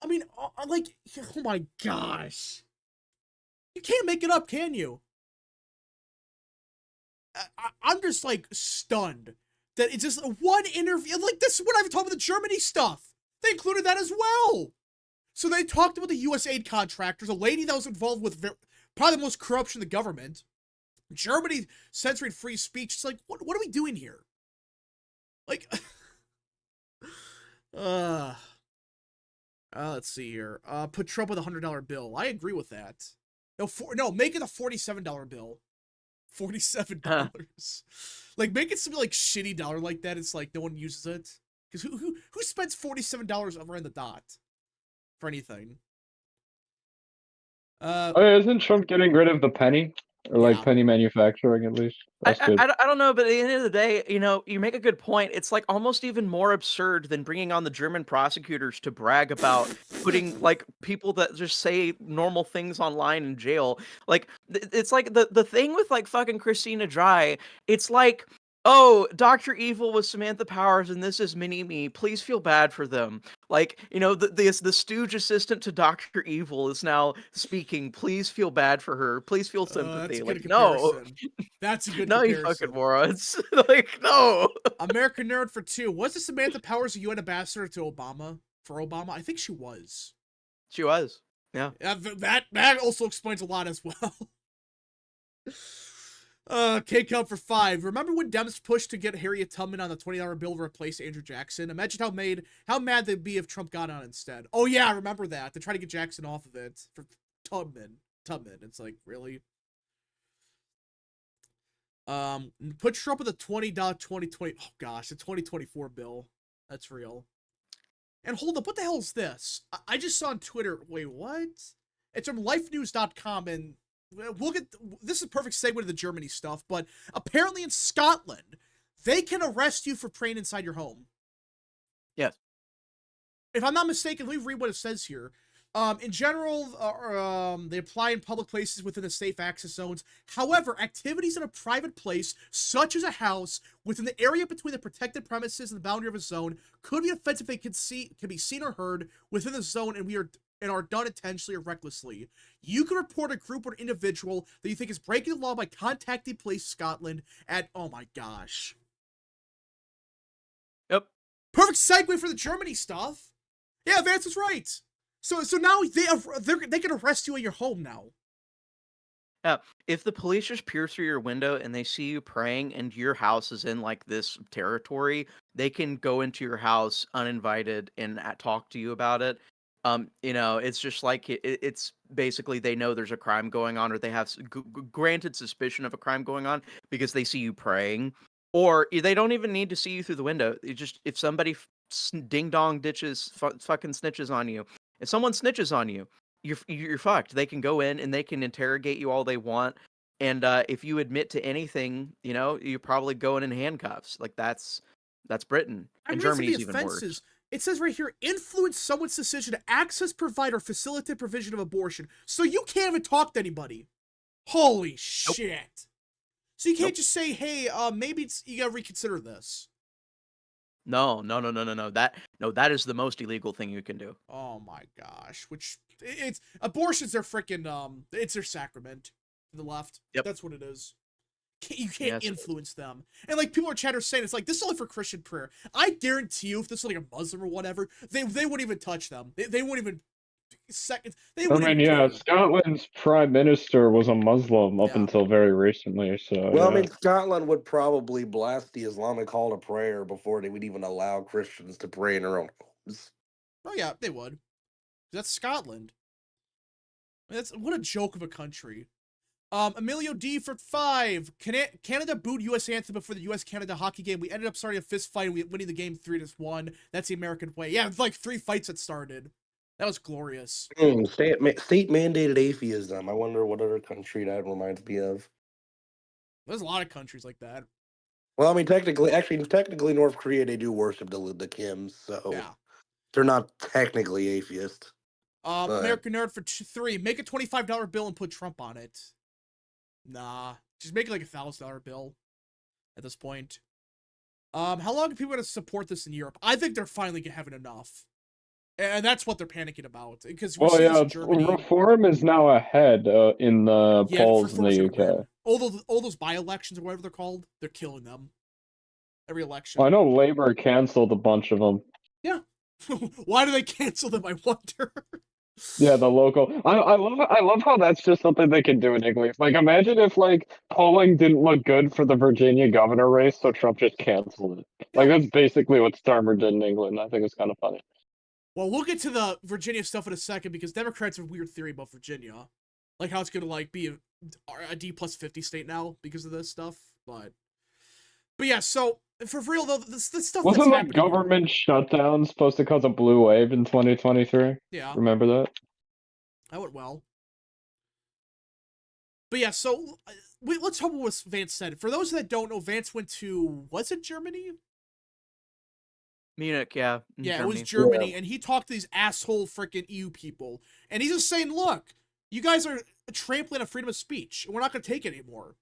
I mean, like, oh my gosh, you can't make it up, can you? I'm just like stunned that it's just one interview. Like, this is what I've talked about the Germany stuff. They included that as well. So they talked about the USAID contractors, a lady that was involved with probably the most corruption in the government. Germany censoring free speech. It's like, what are we doing here? Like, let's see here. Put Trump with $100 bill. I agree with that. No, make it a $47 bill. $47. Like, make it something like shitty dollar like that. It's like no one uses it. Because who spends $47 around the dot for anything? Isn't Trump getting rid of the penny? Or like penny manufacturing, at least. That's good. I don't know, but at the end of the day, you know, you make a good point. It's like almost even more absurd than bringing on the German prosecutors to brag about putting like people that just say normal things online in jail. Like, it's like the thing with like fucking Christina Dry. It's like, oh, Dr. Evil was Samantha Powers and this is Mini-Me. Please feel bad for them. Like, you know, the stooge assistant to Dr. Evil is now speaking. Please feel bad for her. Please feel That's sympathy. a Like, good no. comparison. That's a good No, you fucking comparison. morons. Like, no. American Nerd for 2. Was the Samantha Powers a UN ambassador to Obama? For Obama? I think she was. She was. Yeah. That also explains a lot as well. K-Cup for 5. Remember when Dems pushed to get Harriet Tubman on the $20 bill to replace Andrew Jackson? Imagine how mad they'd be if Trump got on instead. Oh yeah, I remember that. They tried to get Jackson off of it for Tubman. It's like, really? Put Trump with a $20 2020. Oh gosh, the 2024 bill. That's real. And hold up, what the hell is this? I just saw on Twitter. Wait, what? It's from lifenews.com, and we'll get. This is a perfect segue to the Germany stuff, but apparently in Scotland, they can arrest you for praying inside your home. Yes. If I'm not mistaken, let me read what it says here. In general, they apply in public places within the safe access zones. However, activities in a private place, such as a house, within the area between the protected premises and the boundary of a zone, could be offensive if they can be seen or heard within the zone and are done intentionally or recklessly. You can report a group or individual that you think is breaking the law by contacting Police Scotland at, oh my gosh. Yep. Perfect segue for the Germany stuff. Yeah, Vance was right. So now they can arrest you in your home now. Yeah, if the police just peer through your window and they see you praying and your house is in like this territory, they can go into your house uninvited and talk to you about it. You know, it's just like it's basically they know there's a crime going on, or they have granted suspicion of a crime going on because they see you praying, or they don't even need to see you through the window. You just if somebody ding dong ditches fucking snitches on you, if someone snitches on you, you're fucked. They can go in and they can interrogate you all they want, and if you admit to anything, you know, you're probably going in handcuffs. Like that's Britain, and Germany's even worse. It says right here, influence someone's decision to access, provide, or facilitate provision of abortion. So you can't even talk to anybody. Holy shit! So you can't just say, "Hey, maybe you gotta reconsider this." No. That is the most illegal thing you can do. Oh my gosh! Which it's abortions are freaking it's their sacrament to the left. Yep. That's what it is. You can't Yes. influence them. And like people in chat are saying, it's like this is only for Christian prayer. I guarantee you, if this was like a Muslim or whatever, they wouldn't even touch them. They wouldn't even I mean, yeah, Scotland's prime minister was a Muslim up until very recently. So, well, I mean, Scotland would probably blast the Islamic call to prayer before they would even allow Christians to pray in their own homes. Oh yeah, they would. That's Scotland. That's what a joke of a country. Emilio D for 5. Canada booed U.S. anthem before the U.S.-Canada hockey game. We ended up starting a fist fight and winning the game 3-1. That's the American way. Yeah, it's like 3 fights that started. That was glorious. State-mandated atheism. I wonder what other country that reminds me of. There's a lot of countries like that. Well, I mean, technically, North Korea, they do worship the Kims, so yeah, they're not technically atheist. American Nerd for 3. Make a $25 bill and put Trump on it. Nah, just make it like a $1,000 bill at this point. How long are people going to support this in Europe? I think they're finally having enough. And that's what they're panicking about. Because reform is now ahead in the polls in the UK. All those by-elections or whatever they're called, they're killing them. Every election. Well, I know Labour canceled a bunch of them. Yeah. Why do they cancel them, I wonder? Yeah, the local. I love how that's just something they can do in England. Like, imagine if like polling didn't look good for the Virginia governor race, so Trump just canceled it. Like that's basically what Starmer did in England. I think it's kind of funny. Well, we'll get to the Virginia stuff in a second because Democrats have a weird theory about Virginia, like how it's gonna like be a D+50 state now because of this stuff. But yeah, so for real though, this stuff wasn't like government shutdown supposed to cause a blue wave in 2023? Yeah, remember that? That went well. But yeah, so let's hope what Vance said. For those that don't know, Vance went to, was it Germany? Munich, yeah. Yeah, Germany. It was Germany, and he talked to these asshole freaking EU people, and he's just saying, look, you guys are trampling on freedom of speech, and we're not going to take it anymore.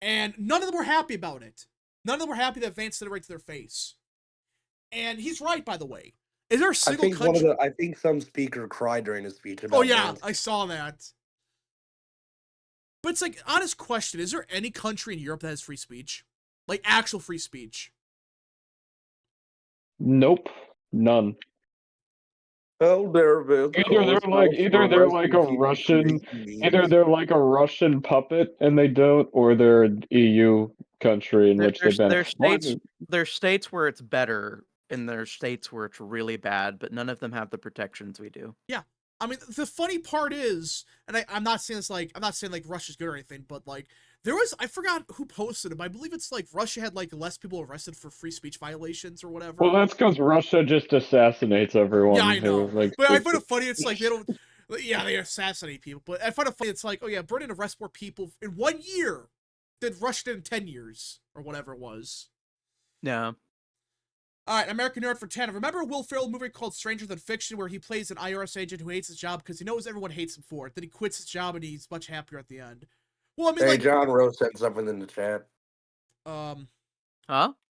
And none of them were happy about it. None of them were happy that Vance said it right to their face. And he's right, by the way. Is there a I single think country? I think some speaker cried during his speech about Oh yeah, Vance. I saw that. But it's like, honest question, is there any country in Europe that has free speech? Like, actual free speech? Nope, none. Oh, there Either they're like a Russian, either they're like a Russian puppet and they don't, or they're an EU country in which they ban it. There's states where it's better, and there's states where it's really bad, but none of them have the protections we do. Yeah. I mean, the funny part is, and I'm not saying this like, I'm not saying like Russia's good or anything, but like, there was, I forgot who posted it, but I believe it's like Russia had like less people arrested for free speech violations or whatever. Well, that's because Russia just assassinates everyone. Yeah, I know. Like, but I find it funny, it's like they don't, yeah, they assassinate people, but I find it funny, it's like, oh yeah, Britain arrests more people in 1 year than Russia did in 10 years, or whatever it was. Yeah. Alright, American Nerd for 10. Remember a Will Ferrell movie called Stranger Than Fiction where he plays an IRS agent who hates his job because he knows everyone hates him for it. Then he quits his job and he's much happier at the end. Well, I mean, Hey, like... John Rose sent something in the chat. Huh?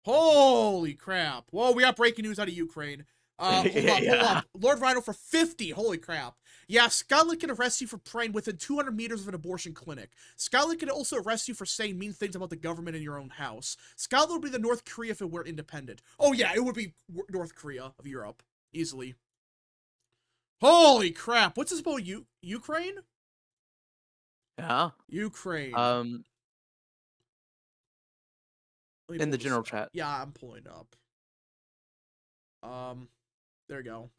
Holy crap. Whoa, we got breaking news out of Ukraine. Hold up. Lord Rhino for 50. Holy crap. Yeah, Scotland can arrest you for praying within 200 meters of an abortion clinic. Scotland can also arrest you for saying mean things about the government in your own house. Scotland would be the North Korea if it were independent. Oh yeah, it would be North Korea of Europe. Easily. Holy crap. What's this about Ukraine? Yeah. Ukraine. In the general chat. Yeah, I'm pulling it up. There we go.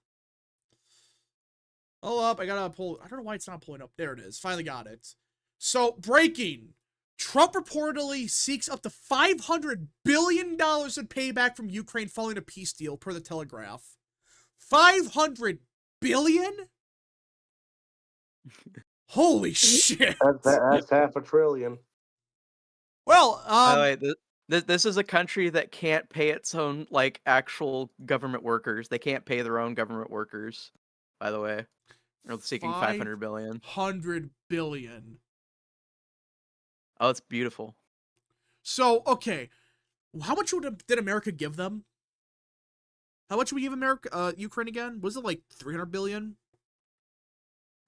Hold up, I gotta pull. I don't know why it's not pulling up. There it is. Finally got it. So, breaking. Trump reportedly seeks up to $500 billion in payback from Ukraine following a peace deal, per the Telegraph. $500 billion? Holy shit. That's half a trillion. Well, this is a country that can't pay its own, like, actual government workers. They can't pay their own government workers, by the way. They're seeking $500 billion. $100 billion. Oh, it's beautiful. So, okay. How much did America give them? How much did we give America, Ukraine again? Was it like 300 billion?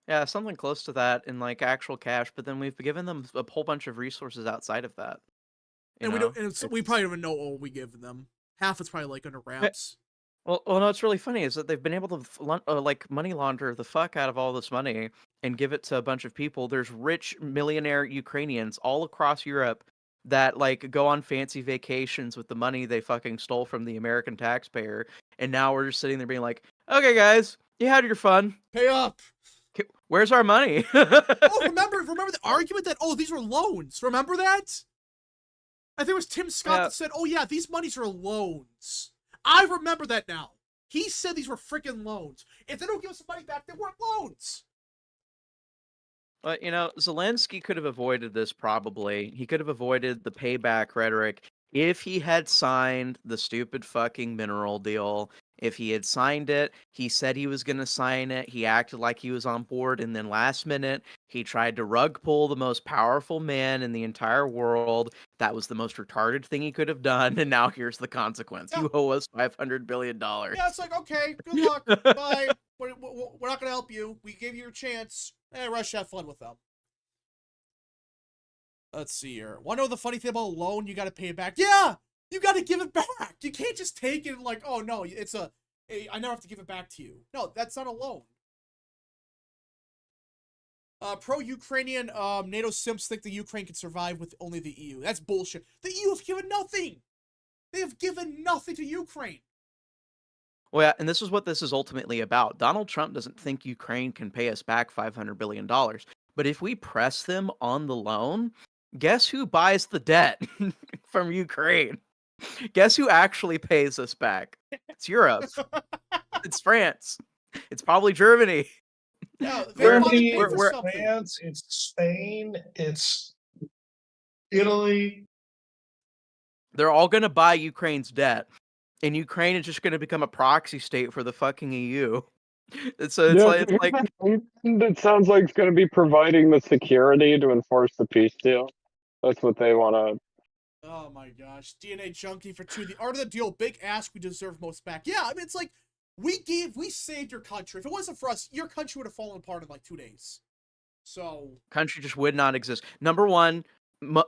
Yeah, something close to that in like actual cash, but then we've given them a whole bunch of resources outside of that. And we probably don't even know what we give them. Half it's probably like under wraps. Well, no, what's really funny is that they've been able to like money launder the fuck out of all this money and give it to a bunch of people. There's rich millionaire Ukrainians all across Europe that like go on fancy vacations with the money they fucking stole from the American taxpayer, and now we're just sitting there being like, okay, guys, you had your fun. Pay up. Where's our money? Oh, remember the argument that, oh, these were loans. Remember that? I think it was Tim Scott that said, oh yeah, these monies are loans. I remember that now. He said these were freaking loans. If they don't give us the money back, they weren't loans. But, you know, Zelensky could have avoided this probably. He could have avoided the payback rhetoric if he had signed the stupid fucking mineral deal. If he had signed it, he said he was going to sign it. He acted like he was on board, and then last minute, he tried to rug pull the most powerful man in the entire world. That was the most retarded thing he could have done, and now here's the consequence. Yeah. You owe us $500 billion. Yeah, it's like, okay, good luck, bye. We're not going to help you. We gave you your chance. Russia, have fun with them. Let's see here. Want to know the funny thing about a loan? You got to pay it back. Yeah! You got to give it back. You can't just take it and like, oh no, it's I never have to give it back to you. No, that's not a loan. Pro-Ukrainian NATO simps think the Ukraine can survive with only the EU. That's bullshit. The EU have given nothing. They have given nothing to Ukraine. Well, yeah, and this is what this is ultimately about. Donald Trump doesn't think Ukraine can pay us back $500 billion. But if we press them on the loan, guess who buys the debt from Ukraine? Guess who actually pays us back? It's Europe. It's France. It's probably Germany. Yeah, Germany, France, it's Spain, it's Italy. They're all going to buy Ukraine's debt. And Ukraine is just going to become a proxy state for the fucking EU. So it's like it sounds like it's going to be providing the security to enforce the peace deal. That's what they want to. Oh my gosh. DNA junkie for 2. The art of the deal. Big ask. We deserve most back. Yeah, I mean, it's like, we saved your country. If it wasn't for us, your country would have fallen apart in like 2 days. So. Country just would not exist. Number one,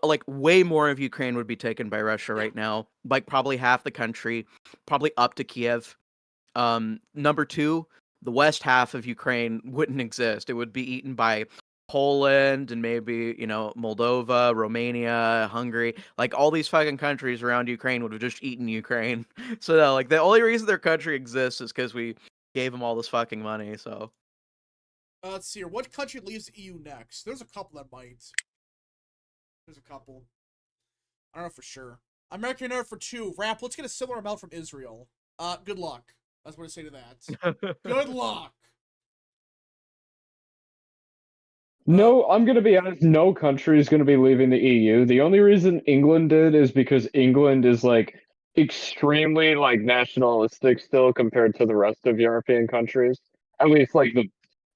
like way more of Ukraine would be taken by Russia right now. Like probably half the country, probably up to Kiev. Number two, the west half of Ukraine wouldn't exist. It would be eaten by Poland and maybe, Moldova, Romania, Hungary. Like all these fucking countries around Ukraine would have just eaten Ukraine. So no, like the only reason their country exists is because we gave them all this fucking money. So Let's see here. What country leaves the EU next? There's a couple that might. There's a couple. I don't know for sure. American United for 2. Rap, let's get a similar amount from Israel. Good luck. That's what I say to that. Good luck. No, I'm going to be honest. No country is going to be leaving the EU. The only reason England did is because England is like extremely like nationalistic still compared to the rest of European countries. At least like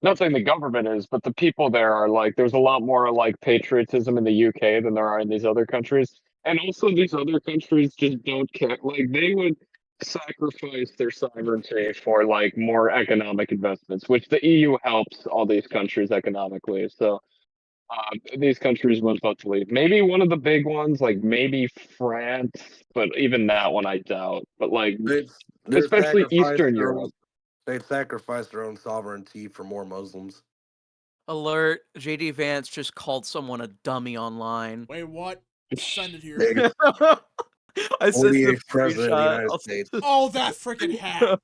not saying the government is, but the people there are like, there's a lot more like patriotism in the UK than there are in these other countries. And also these other countries just don't care. Like they would sacrifice their sovereignty for like more economic investments, which the EU helps all these countries economically. So these countries would vote to leave. Maybe one of the big ones, like maybe France, but even that one I doubt. But like, especially Eastern Europe. They'd sacrifice their own sovereignty for more Muslims. alert, JD Vance just called someone a dummy online. Wait, what? Send it here. Big I sent the 48th president of the screenshot. United States. Oh, that freaking hack.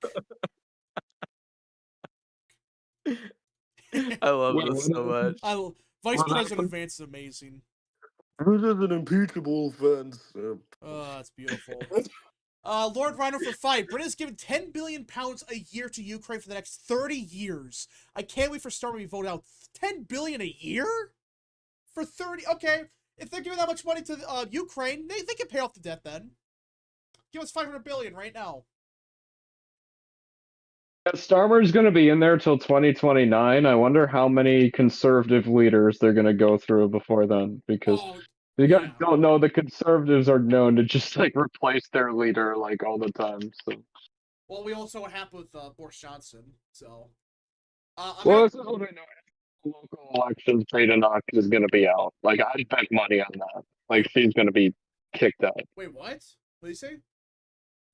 I love this so much. Vice President Vance is amazing. This is an impeachable offense. Oh, that's beautiful. Lord Rhino for 5. Britain has given £10 billion a year to Ukraine for the next 30 years. I can't wait for Starmer to be voted out. $10 billion a year? For 30? Okay. If they're giving that much money to Ukraine, they can pay off the debt then. Give us $500 billion right now. Starmer's going to be in there till 2029. I wonder how many conservative leaders they're going to go through before then, because you guys don't know the conservatives are known to just like replace their leader like all the time. So. Well, we also know what happened with Boris Johnson. So. Well, this is what I know. Local elections, Knox is going to be out. Like I'd bet money on that. Like she's going to be kicked out. Wait, what? What did you say?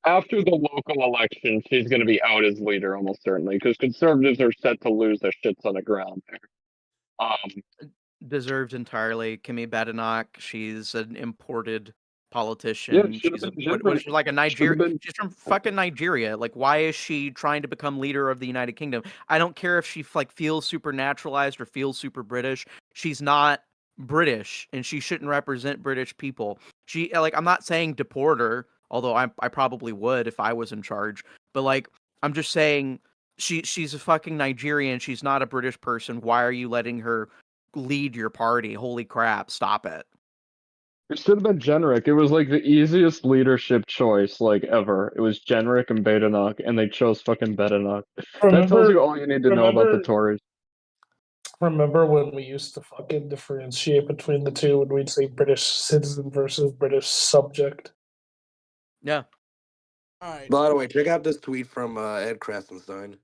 After the local election, she's going to be out as leader almost certainly, because conservatives are set to lose their shits on the ground there. Deserved entirely. Kimmy Badenoch, she's an imported politician. Yeah, she's like a Nigerian. She's from fucking Nigeria. Like, why is she trying to become leader of the United Kingdom? I don't care if she like feels super naturalized or feels super British. She's not British, and she shouldn't represent British people. She like, I'm not saying deport her, although I probably would if I was in charge. But like, I'm just saying she's a fucking Nigerian. She's not a British person. Why are you letting her lead your party? Holy crap! Stop it. It should have been Generic. It was like the easiest leadership choice like ever. It was Generic and Badenoch, and they chose fucking Badenoch. That tells you all you need to know about the Tories. Remember when we used to fucking differentiate between the two when we'd say British citizen versus British subject? Yeah. All right. By the way, check out this tweet from Ed Krasenstein.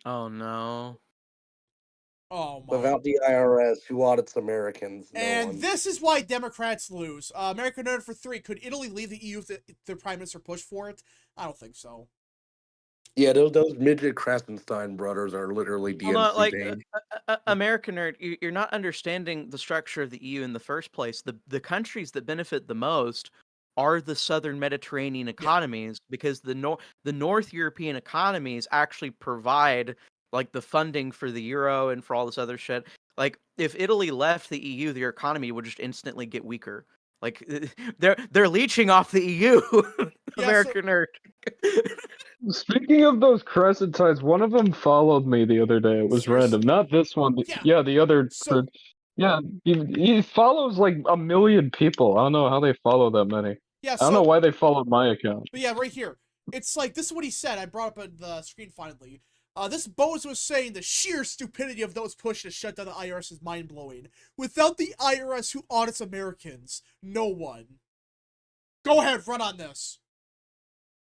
Oh no. Oh my. About the IRS, who audits Americans. And this is why Democrats lose. America United for 3. Could Italy leave the EU if the Prime Minister pushed for it? I don't think so. Yeah, those midget Krasenstein brothers are literally DNC. American Nerd, you're not understanding the structure of the EU in the first place. The countries that benefit the most are the southern Mediterranean economies, because the North European economies actually provide like the funding for the euro and for all this other shit. Like if Italy left the EU, their economy would just instantly get weaker. Like they're leeching off the EU. American Nerd. Speaking of those Crescentites, one of them followed me the other day. It was random. Not this one. Yeah, the other. Yeah, he follows like 1 million people. I don't know how they follow that many. Yeah, I don't know why they followed my account. But yeah, right here. It's like, this is what he said. I brought up on the screen finally. This bozo was saying the sheer stupidity of those pushing to shut down the IRS is mind-blowing. Without the IRS who audits Americans, no one. Go ahead, run on this.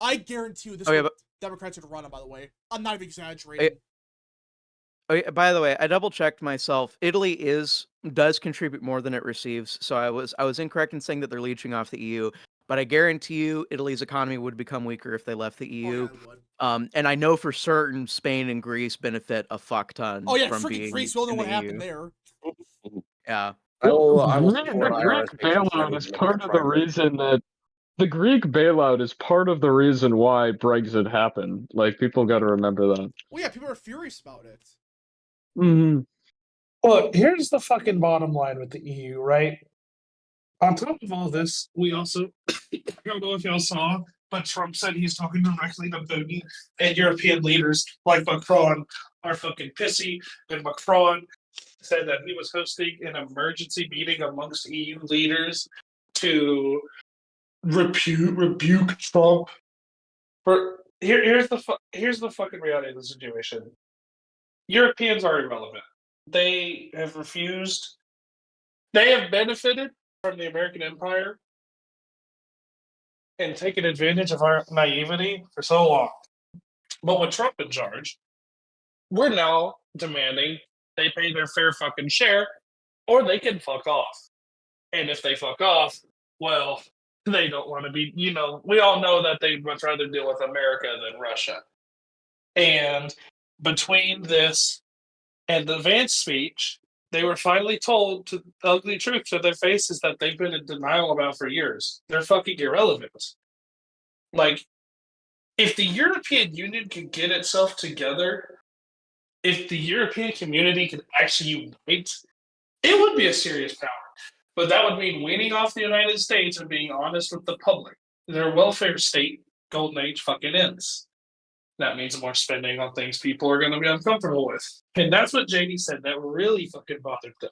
I guarantee you this is what Democrats are going to run on, by the way. I'm not even exaggerating. Oh, yeah, by the way, I double-checked myself. Italy does contribute more than it receives, so I was incorrect in saying that they're leeching off the EU. But I guarantee you, Italy's economy would become weaker if they left the EU. Oh, yeah, it would. And I know for certain Spain and Greece benefit a fuck ton. Oh yeah, from freaking being Greece. We all know in what the happened EU. there. Yeah. I will The support Greek IRS agents bailout ready is to make part that of the private. reason that the Greek bailout is part of the reason why Brexit happened. Like, people got to remember that. Well, yeah, people are furious about it. Mm-hmm. Look, here's the fucking bottom line with the EU, right? On top of all this, we also, I don't know if y'all saw, but Trump said he's talking directly to Putin, and European leaders like Macron are fucking pissy, and Macron said that he was hosting an emergency meeting amongst EU leaders to rebuke Trump. Here's the fucking reality of the situation. Europeans are irrelevant. They have refused. They have benefited from the American empire and taken advantage of our naivety for so long. But with Trump in charge, we're now demanding they pay their fair fucking share, or they can fuck off. And if they fuck off, well, they don't want to be, we all know that they'd much rather deal with America than Russia. And between this and the Vance speech, they were finally told the ugly truth to their faces that they've been in denial about for years. They're fucking irrelevant. Like, if the European Union could get itself together, if the European community could actually unite, it would be a serious power. But that would mean weaning off the United States and being honest with the public. Their welfare state, golden age, fucking ends. That means more spending on things people are going to be uncomfortable with. And that's what JD said that really fucking bothered them.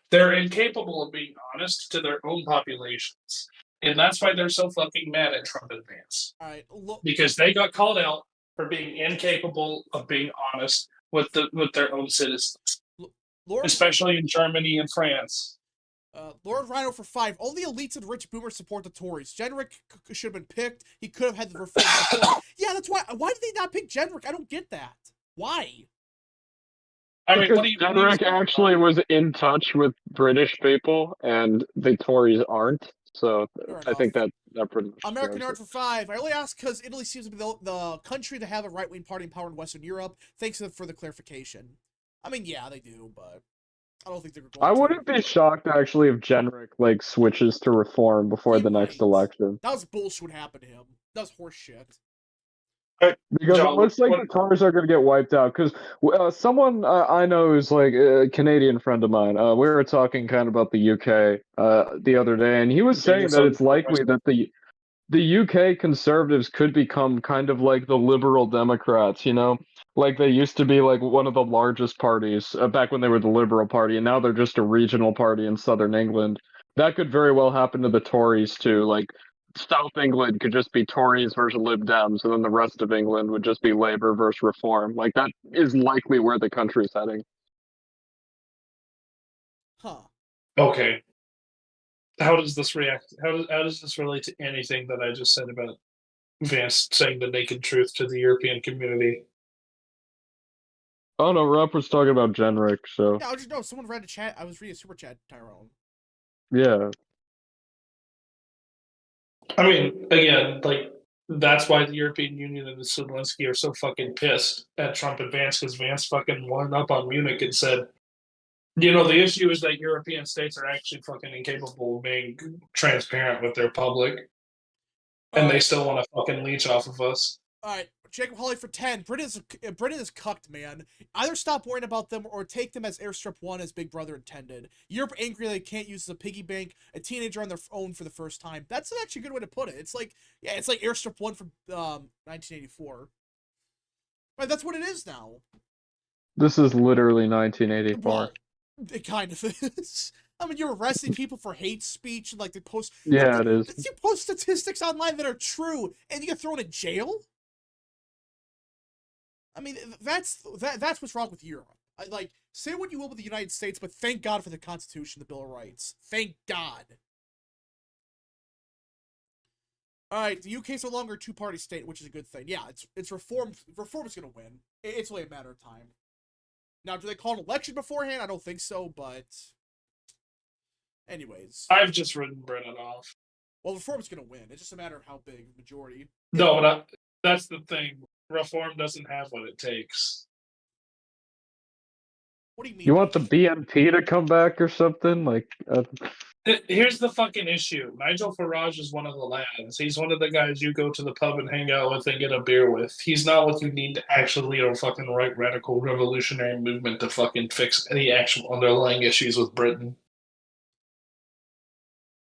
They're incapable of being honest to their own populations. And that's why they're so fucking mad at Trump and Vance. All right, Because they got called out for being incapable of being honest with their own citizens. Especially in Germany and France. Lord Rhino for 5. Only elites and rich boomers support the Tories. Jenrick should have been picked. He could have had the reform support. Yeah, that's why. Why did they not pick Jenrick? I don't get that. Why? I mean, because Jenrick actually was in touch with British people, and the Tories aren't. So I think that pretty much. American Nerd for 5. I only ask because Italy seems to be the country to have a right-wing party in power in Western Europe. Thanks for the clarification. I mean, yeah, they do, but I don't think they're going to. I wouldn't be shocked actually if Jenrick switches to reform before the next election. That was bullshit. What happened to him? That was horse shit. Because it looks like the Tories are going to get wiped out. Because someone I know is a Canadian friend of mine. We were talking kind of about the UK the other day, and he was saying that it's likely that the UK Conservatives could become kind of like the Liberal Democrats, like they used to be one of the largest parties back when they were the Liberal Party, and now they're just a regional party in southern England. That could very well happen to the Tories too. South England could just be Tories versus Lib Dems, and then the rest of England would just be Labour versus Reform. That is likely where the country's heading. Huh. Okay. How does this react? How does this relate to anything that I just said about Vance saying the naked truth to the European community? Oh no, Rob was talking about Jenrick, so. Yeah, I just know someone read a chat. I was reading a super chat, Tyrone. Yeah. I mean, again, that's why the European Union and Zelensky are so fucking pissed at Trump and Vance, because Vance fucking won up on Munich and said, the issue is that European states are actually fucking incapable of being transparent with their public. And they still want to fucking leech off of us. Alright, Jacob Hawley for 10. Britain is cucked, man. Either stop worrying about them or take them as Airstrip 1 as Big Brother intended. Europe angry they can't use as a piggy bank, a teenager on their own for the first time. That's actually a good way to put it. It's like Airstrip 1 from 1984. Right, that's what it is now. This is literally 1984. Well, it kind of is. I mean, you're arresting people for hate speech and they post. Yeah, it is. You post statistics online that are true, and you get thrown in jail. I mean, that's what's wrong with Europe. Like, say what you will with the United States, but thank God for the Constitution, the Bill of Rights. Thank God. All right, the UK's no longer a two-party state, which is a good thing. Yeah, it's reform. Reform is going to win. It's only a matter of time. Now, do they call an election beforehand? I don't think so, but anyways. I've just written Britain off. Well, reform's going to win. It's just a matter of how big majority. No, but that's the thing. Reform doesn't have what it takes. What do you mean? You want the BNP to come back or something? Like, Here's the fucking issue. Nigel Farage is one of the lads. He's one of the guys you go to the pub and hang out with and get a beer with. He's not what you need to actually lead a fucking right radical revolutionary movement to fucking fix any actual underlying issues with Britain.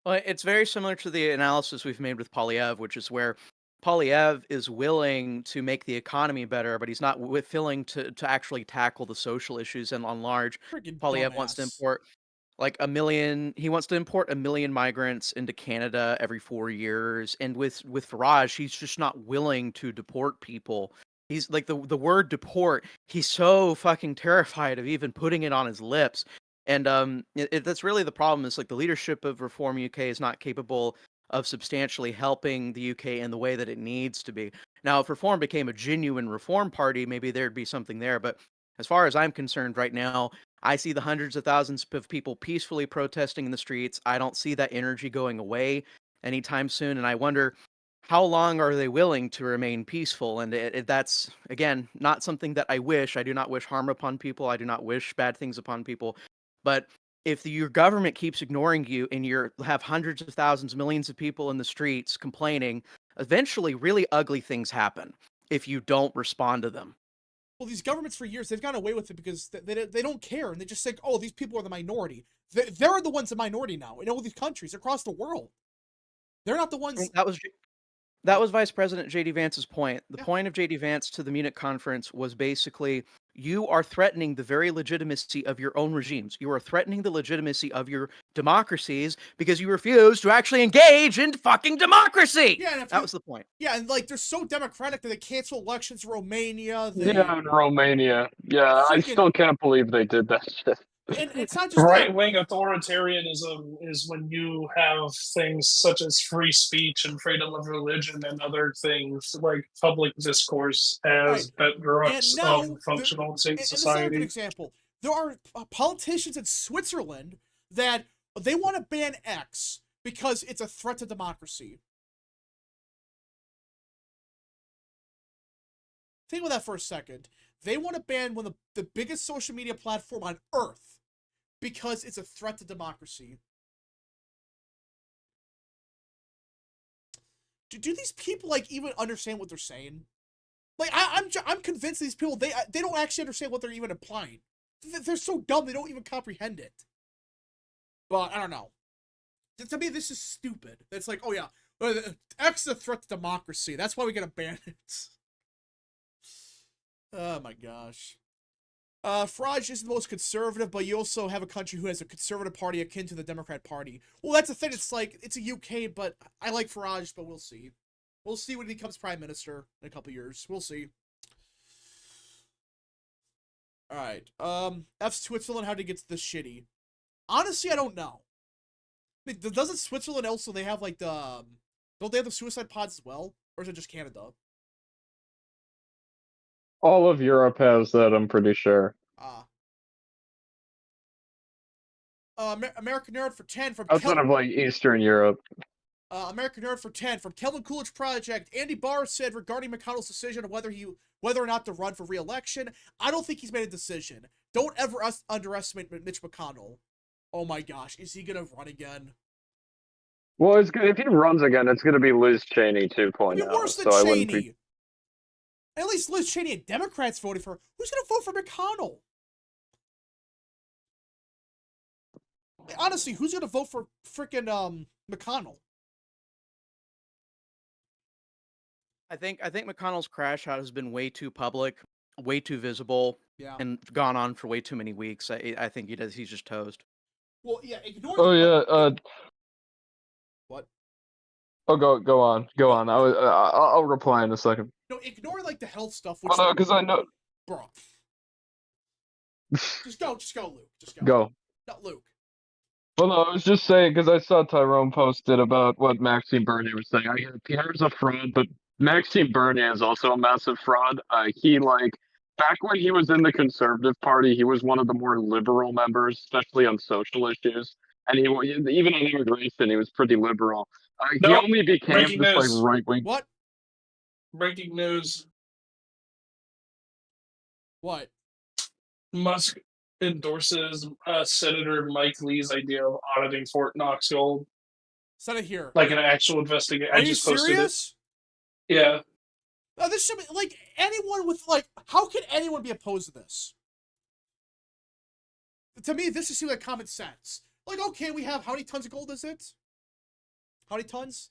Well, it's very similar to the analysis we've made with Polyev, which is where Polyev is willing to make the economy better, but he's not willing to actually tackle the social issues. And on large, Friggin' Polyev wants to dumbass. import he wants to import 1 million migrants into Canada every 4 years. And with Farage, he's just not willing to deport people. He's like the word deport, he's so fucking terrified of even putting it on his lips. And that's really the problem, is like the leadership of Reform UK is not capable of substantially helping the UK in the way that it needs to be. Now, if Reform became a genuine reform party, maybe there'd be something there. But as far as I'm concerned right now, I see the hundreds of thousands of people peacefully protesting in the streets. I don't see that energy going away anytime soon. And I wonder, how long are they willing to remain peaceful? And that's, again, not something that I wish. I do not wish harm upon people. I do not wish bad things upon people. But if your government keeps ignoring you and you have hundreds of thousands, millions of people in the streets complaining, eventually really ugly things happen if you don't respond to them. Well, these governments for years, they've gotten away with it because they don't care. And they just think, oh, these people are the minority. They're the ones the minority now in all these countries across the world. They're not the ones. That was Vice President J.D. Vance's point. The Yeah. point of J.D. Vance to the Munich conference was basically, you are threatening the very legitimacy of your own regimes. You are threatening the legitimacy of your democracies because you refuse to actually engage in fucking democracy. Yeah, that was the point. Yeah, and like they're so democratic that they cancel elections in Romania. yeah, in Romania. Yeah, I still can't believe they did that shit. And it's not just right-wing authoritarianism is when you have things such as free speech and freedom of religion and other things like public discourse as bedrocks of functional society. And this is a good example. There are politicians in Switzerland that they want to ban X because it's a threat to democracy. Think about that for a second. They want to ban one of the biggest social media platform on earth because it's a threat to democracy. Do these people like even understand what they're saying? Like I'm convinced these people they don't actually understand what they're even implying. They're so dumb they don't even comprehend it. But I don't know. To me, this is stupid. It's like, oh yeah, X is a threat to democracy. That's why we gotta ban it. Oh my gosh. Farage is the most conservative, but you also have a country who has a conservative party akin to the Democrat Party. Well, that's the thing. It's like, it's a UK, but I like Farage, but we'll see. We'll see when he becomes Prime Minister in a couple years. We'll see. Alright. F Switzerland, how to get this shitty. Honestly, I don't know. I mean, doesn't Switzerland also, they have like the, don't they have the suicide pods as well? Or is it just Canada? All of Europe has that, I'm pretty sure. American Nerd for 10 from outside of like Eastern Europe. American Nerd for 10 from Kelvin Coolidge Project. Andy Barr said regarding McConnell's decision of whether or not to run for re-election, I don't think he's made a decision. Don't ever underestimate Mitch McConnell. Oh my gosh, is he gonna run again? Well, it's good if he runs again. It's gonna be Liz Cheney 2.0. I mean, worse than Cheney. At least Liz Cheney and Democrats voted for her. Who's going to vote for McConnell? Honestly, who's going to vote for frickin' McConnell? I think McConnell's crash out has been way too public, way too visible, and gone on for way too many weeks. I think he's just toast. Well, yeah, ignore What? Oh, go on. I'll reply in a second. No, ignore like the health stuff. Well, no, because I know. Bro, just go, Luke. Just go. Go. Not Luke. Well, no, I was just saying because I saw Tyrone posted about what Maxime Bernier was saying. I hear Pierre's a fraud, but Maxime Bernier is also a massive fraud. He back when he was in the Conservative Party, he was one of the more liberal members, especially on social issues. And even on immigration, he was pretty liberal. He No, only became breaking this news. right wing. What? Breaking news. What? Musk endorses Senator Mike Lee's idea of auditing Fort Knox gold, Send it here. like an actual investigation. Are I you just posted serious? it. Yeah. No, this should be like anyone with like. How can anyone be opposed to this? To me, this just seems like common sense. Like, okay, we have how many tons of gold is it? How many tons?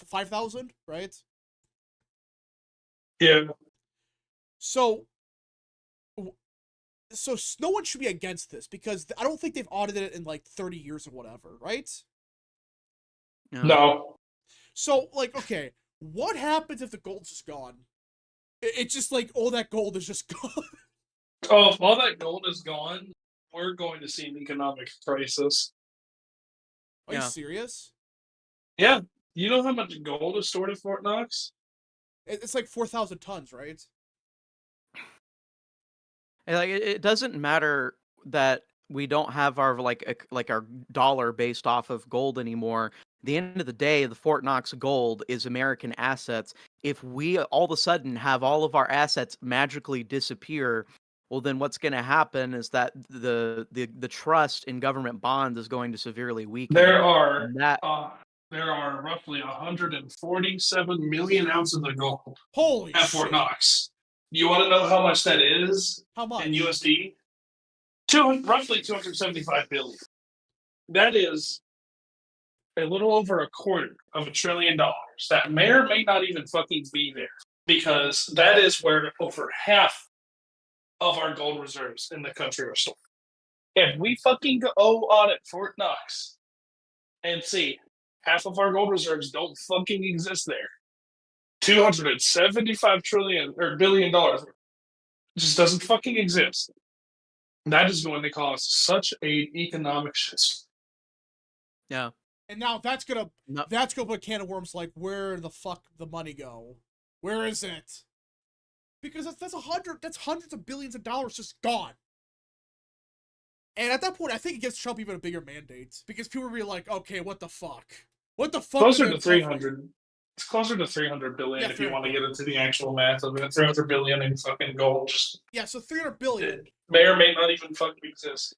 5,000, right? Yeah. So no one should be against this because I don't think they've audited it in like 30 years or whatever, right? No. So, like, okay, what happens if the gold's just gone? It's just like, all that gold is just gone. Oh, if all that gold is gone, we're going to see an economic crisis. Are you serious? Yeah. You know how much gold is stored at Fort Knox? It's like 4,000 tons, right? And like it doesn't matter that we don't have our our dollar based off of gold anymore. At the end of the day, the Fort Knox gold is American assets. If we all of a sudden have all of our assets magically disappear, well, then what's going to happen is that the trust in government bonds is going to severely weaken. There are And that roughly 147 million ounces of gold Holy at shit. Fort Knox. You want to know how much that is How much? in USD? Roughly 275 billion. That is a little over a quarter of $1 trillion. That may or may not even fucking be there, because that is where over half of our gold reserves in the country are stored. If we fucking go audit Fort Knox and see half of our gold reserves don't fucking exist there, $275 billion just doesn't fucking exist. That is going to cause such an economic shit. yeah. And now that's gonna No. put a can of worms like, where the fuck the money go? Where is it? Because that's hundreds of billions of dollars just gone. And at that point, I think it gives Trump even a bigger mandate because people will be like, okay, what the fuck? What the fuck? Closer to 300. It's closer to 300 billion Yeah, if you want to 300 get into the actual math of it. 300 billion in fucking gold just so 300 billion. may or may not even fucking exist.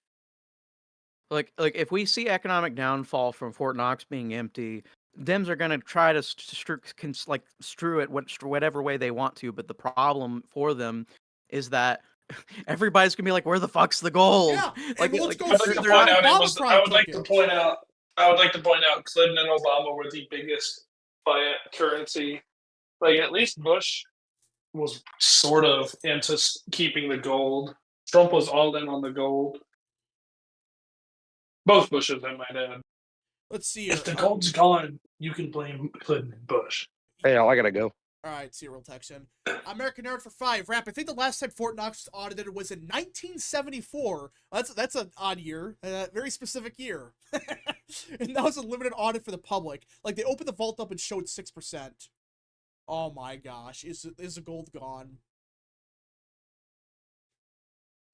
Like if we see economic downfall from Fort Knox being empty, Dems are going to try to strew it whatever way they want to. But the problem for them is that everybody's going to be like, "Where the fuck's the gold?" Yeah, like, and let's go I would see like to the point out Obama probably I would like took to it. point out Clinton and Obama were the biggest fiat currency. Like, at least Bush was sort of into keeping the gold. Trump was all in on the gold. Both Bushes, I might add. Let's see here. If the gold's gone, you can blame Clinton and Bush. Hey, I gotta go. All right, see real text in. American Nerd for 5. Rap. I think the last time Fort Knox was audited was in 1974. That's an odd year, a very specific year. And that was a limited audit for the public. Like, they opened the vault up and showed 6%. Oh my gosh, is the gold gone?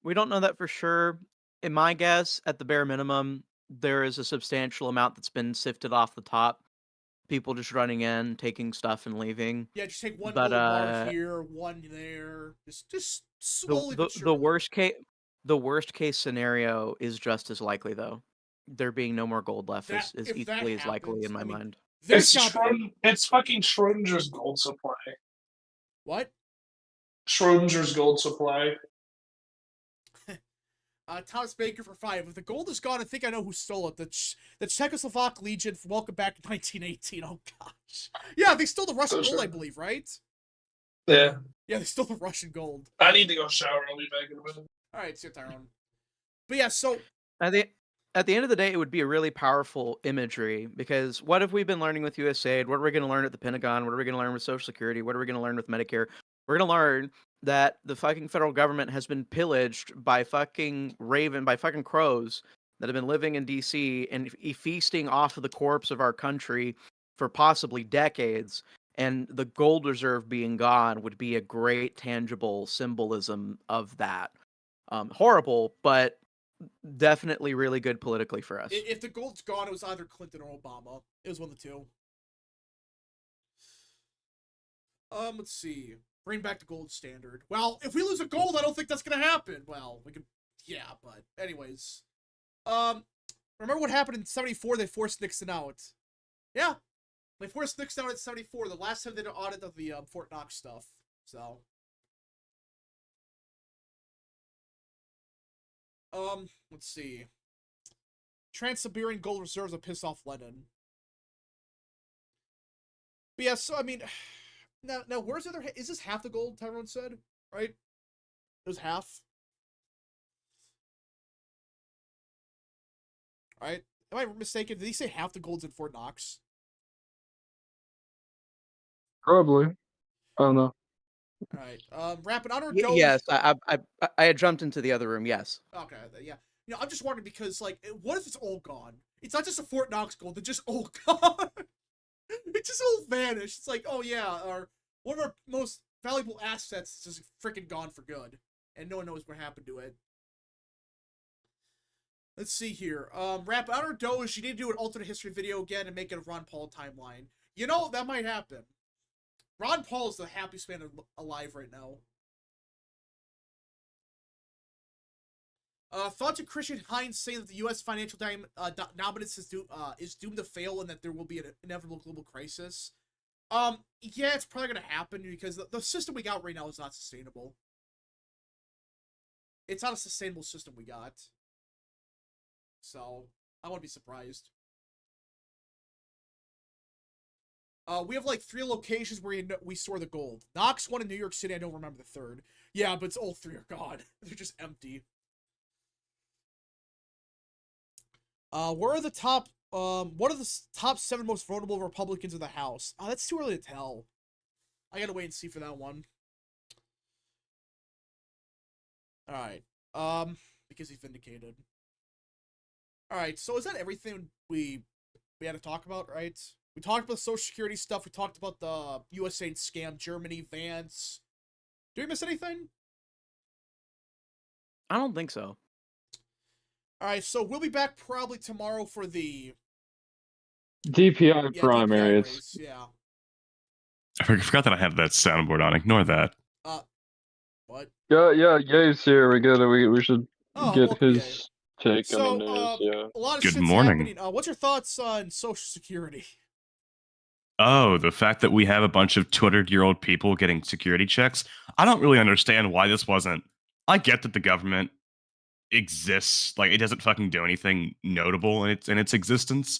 We don't know that for sure. In my guess, at the bare minimum, there is a substantial amount that's been sifted off the top. People just running in, taking stuff, and leaving. Yeah, just take one But, gold bar here, one there. Just slowly. The worst case scenario is just as likely, though. There being no more gold left is if that equally as likely happens, in my I mean, mind. It's fucking Schrodinger's gold supply. What? Schrodinger's gold supply. Thomas Baker for 5. If the gold is gone, I think I know who stole it. The Czechoslovak Legion. Welcome back in 1918. Oh gosh. Yeah, they stole the Russian gold, I believe, right? Yeah. Yeah, they stole the Russian gold. I need to go shower. I'll be back in a minute. All right, see you, Tyrone. But yeah, so At the at the end of the day, it would be a really powerful imagery because what have we been learning with USAID? What are we going to learn at the Pentagon? What are we going to learn with Social Security? What are we going to learn with Medicare? We're going to learn that the fucking federal government has been pillaged by fucking crows that have been living in DC and feasting off of the corpse of our country for possibly decades. And the gold reserve being gone would be a great tangible symbolism of that. Horrible, but definitely really good politically for us. If the gold's gone, it was either Clinton or Obama. It was one of the two. Let's see. Bring back the gold standard. Well, if we lose a gold, I don't think that's gonna happen. Well, we could, yeah, but anyways. Remember what happened in 74? They forced Nixon out. Yeah. They forced Nixon out in 74. The last time they did an audit of the Fort Knox stuff. So. Let's see. Trans-Siberian gold reserves will piss off Lenin. But yeah, so I mean, now where's the other? Is this half the gold? Tyrone said, right? It was half. Right? Am I mistaken? Did he say half the gold's in Fort Knox? Probably. I don't know. All right. Rapid honor Doge. Yes, I had jumped into the other room. Yes. Okay. Yeah. You know, I'm just wondering because, like, what if it's all gone? It's not just a Fort Knox gold; it's just all gone. It just all vanished. It's like, oh yeah, one of our most valuable assets is just freaking gone for good, and no one knows what happened to it. Let's see here. Rap Outer Doge, you need to do an alternate history video again and make it a Ron Paul timeline. You know, that might happen. Ron Paul is the happiest man alive right now. Thoughts of Christian Heinz saying that the U.S. financial dominance is doomed to fail and that there will be an inevitable global crisis. Yeah, it's probably going to happen because the system we got right now is not sustainable. It's not a sustainable system we got. So, I wouldn't be surprised. We have like 3 locations where we store the gold. Knox, one in New York City. I don't remember the third. Yeah, but all 3 are gone. They're just empty. Where are the top? What are the top 7 most vulnerable Republicans in the House? Oh, that's too early to tell. I gotta wait and see for that one. All right. Because he's vindicated. All right. So is that everything we had to talk about? Right. We talked about the Social Security stuff. We talked about the USAID scam, Germany, Vance. Did we miss anything? I don't think so. All right, so we'll be back probably tomorrow for the DPI primaries. DPI race, yeah. I forgot that I had that soundboard on. Ignore that. What? Yeah, Gabe's here. We should get welcome, his take on the news. Yeah. A lot of Good shit's morning. happening. What's your thoughts on Social Security? Oh, the fact that we have a bunch of 200-year-old people getting security checks. I don't really understand why this wasn't. I get that the government exists, like it doesn't fucking do anything notable in its existence,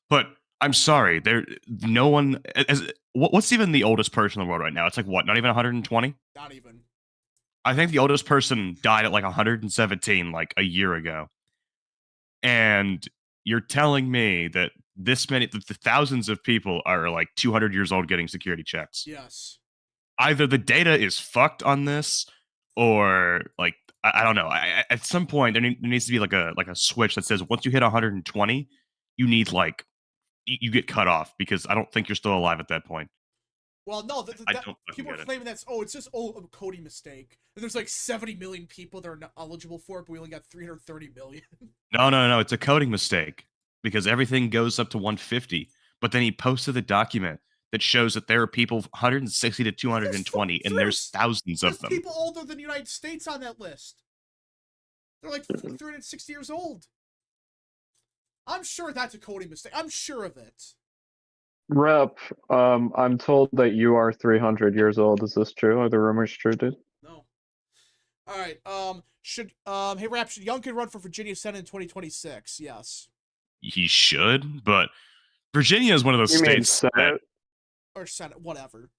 but I'm sorry, no one what's even the oldest person in the world right now? It's like what, not even 120? Not even. I think the oldest person died at like 117 like a year ago. And you're telling me that this many, the thousands of people are like 200 years old getting security checks. Yes. Either the data is fucked on this, or like I don't know. At some point, there needs to be like a switch that says once you hit 120, you need like you get cut off because I don't think you're still alive at that point. Well, no, people are get it. claiming it's just a coding mistake. And there's like 70 million people that are not eligible for it, but we only got 330 million. No. It's a coding mistake because everything goes up to 150. But then he posted the document that shows that there are people 160 to 220, and there's thousands of them. There's people older than the United States on that list. They're like 360 years old. I'm sure that's a coding mistake. I'm sure of it. Rep, I'm told that you are 300 years old. Is this true? Are the rumors true, dude? No. All right. Hey Rap, should Young Kid run for Virginia Senate in 2026? Yes. He should, but Virginia is one of those states that, or Senate, whatever.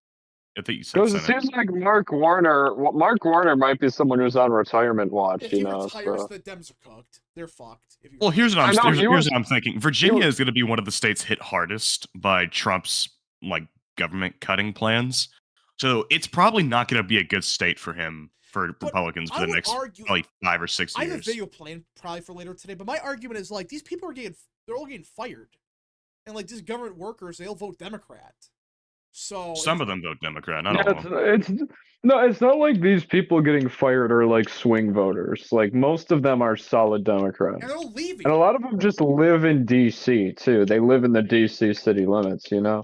I think you said Because it Senate. seems like Mark Warner might be someone who's on retirement watch, If you he know. retires, So. the Dems are cooked. They're fucked. If he Well, here's retires. what I know, here's what I'm thinking. Virginia is going to be one of the states hit hardest by Trump's like government cutting plans. So it's probably not going to be a good state for him for But Republicans for I the would next argue- probably 5 or 6 I have a years. video planned probably for later today, but my argument is like these people they're all getting fired, and like these government workers, they'll vote Democrat. So Some of them vote Democrat, not Yeah, all. of them. it's not like these people getting fired are like swing voters. Like most of them are solid Democrats. and they're all leaving. And a lot of them just live in DC too. They live in the DC city limits, you know.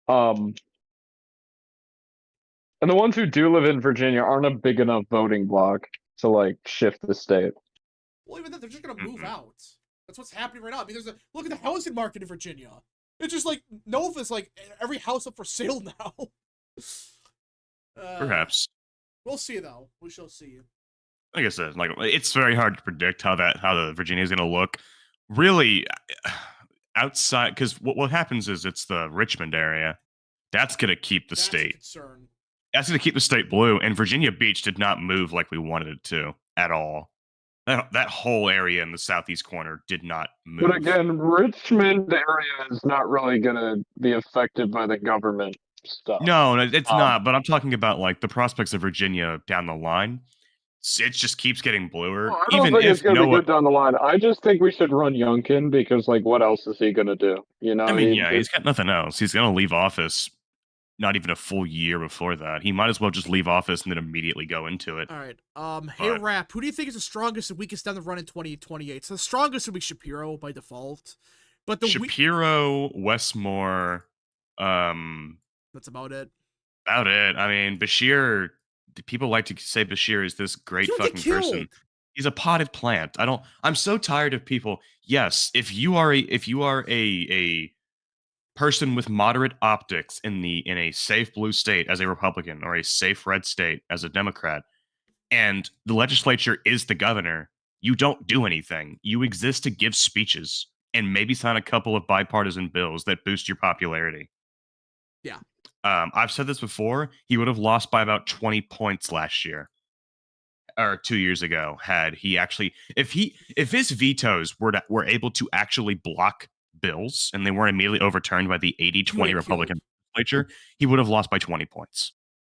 And the ones who do live in Virginia aren't a big enough voting bloc to like shift the state. Well, even then, they're just gonna move out. That's what's happening right now. I mean, look at the housing market in Virginia. It's just like Nova's like every house up for sale now. Perhaps. We'll see though. We shall see. Like I said, like it's very hard to predict how the Virginia is going to look. Really, outside because what happens is it's the Richmond area that's going to keep the That's a state. concern. That's going to keep the state blue. And Virginia Beach did not move like we wanted it to at all. That whole area in the southeast corner did not move. But again, Richmond area is not really going to be affected by the government stuff. No, it's not. But I'm talking about like the prospects of Virginia down the line. It just keeps getting bluer. Well, I don't think it's going to be good down the line. I just think we should run Youngkin because, like, what else is he going to do? You know, I mean, he's got nothing else. He's going to leave office not even a full year before that. He might as well just leave office and then immediately go into it. All right. Hey, Rap, who do you think is the strongest and weakest down the run in 2028? So the strongest would be Shapiro by default, but the Shapiro, Westmore, that's about it. About it. I mean, Bashir. People like to say Bashir is this great fucking person. He's a potted plant. I'm so tired of people. Yes, if you are a person with moderate optics in a safe blue state as a Republican or a safe red state as a Democrat, and the legislature is the governor, you don't do anything. You exist to give speeches and maybe sign a couple of bipartisan bills that boost your popularity. Yeah. I've said this before. He would have lost by about 20 points last year or 2 years ago had he actually if his vetoes were able to actually block bills and they weren't immediately overturned by the 80-20 Republican legislature, he would have lost by 20 points.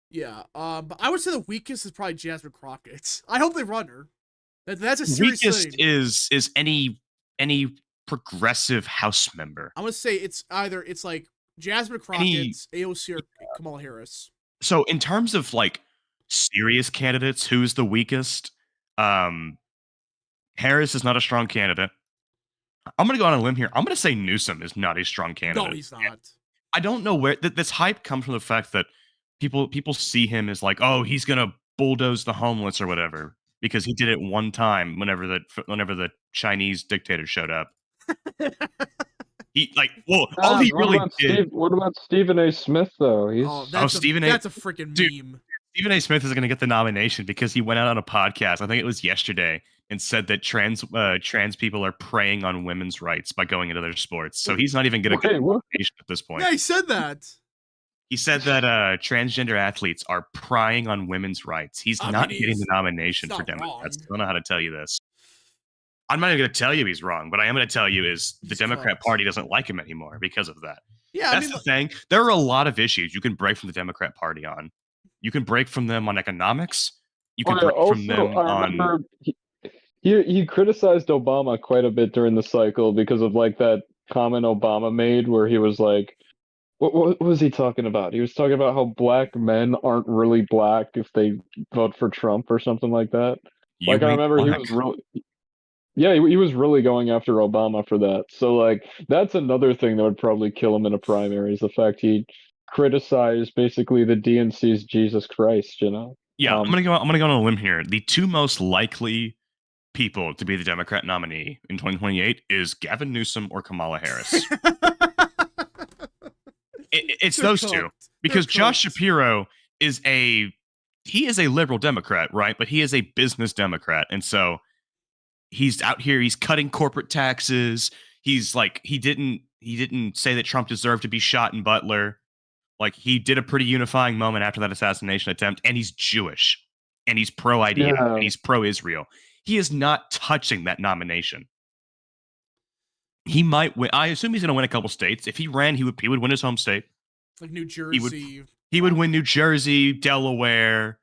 Yeah. But I would say the weakest is probably Jasmine Crockett. I hope they run her. That's a serious weakest thing. is any progressive House member. I'm gonna say it's like Jasmine Crockett, AOC, or Kamala Harris. So in terms of like serious candidates, who's the weakest? Harris is not a strong candidate. I'm going to go on a limb here. I'm going to say Newsom is not a strong candidate. No, he's not. I don't know where this hype comes from. The fact that people see him as like, oh, he's going to bulldoze the homeless or whatever because he did it one time whenever the Chinese dictator showed up. He all he really did. What about Stephen A. Smith though? That's a freaking meme. Stephen A. Smith is going to get the nomination because he went out on a podcast. I think it was yesterday and said that trans people are preying on women's rights by going into their sports. So he's not even going to get the nomination at this point. Yeah, he said that. He said that transgender athletes are prying on women's rights. He's not getting the nomination for Democrats. I don't know how to tell you this. I'm not even going to tell you he's wrong, but I am going to tell you is the Democrat Party doesn't like him anymore because of that. Yeah, that's the thing. There are a lot of issues you can break from the Democrat Party on. You can break from them on economics. You can break from them on. He criticized Obama quite a bit during the cycle because of like that comment Obama made where he was like, what was he talking about? He was talking about how black men aren't really black if they vote for Trump or something like that. I remember he was really. Yeah, he was really going after Obama for that. So, like, that's another thing that would probably kill him in a primary is the fact he criticized basically the DNC's Jesus Christ, you know? Yeah, I'm gonna go on a limb here. The two most likely people to be the Democrat nominee in 2028 is Gavin Newsom or Kamala Harris. It's those two. Because Josh Shapiro is a liberal Democrat, right? But he is a business Democrat. And so he's out here, he's cutting corporate taxes. He's like, he didn't say that Trump deserved to be shot in Butler. Like, he did a pretty unifying moment after that assassination attempt, and he's Jewish, and he's pro-IDF, Yeah. and he's pro-Israel. He is not touching that nomination. He might win. I assume he's going to win a couple states. If he ran, he would win his home state. Like New Jersey. He would win New Jersey, Delaware,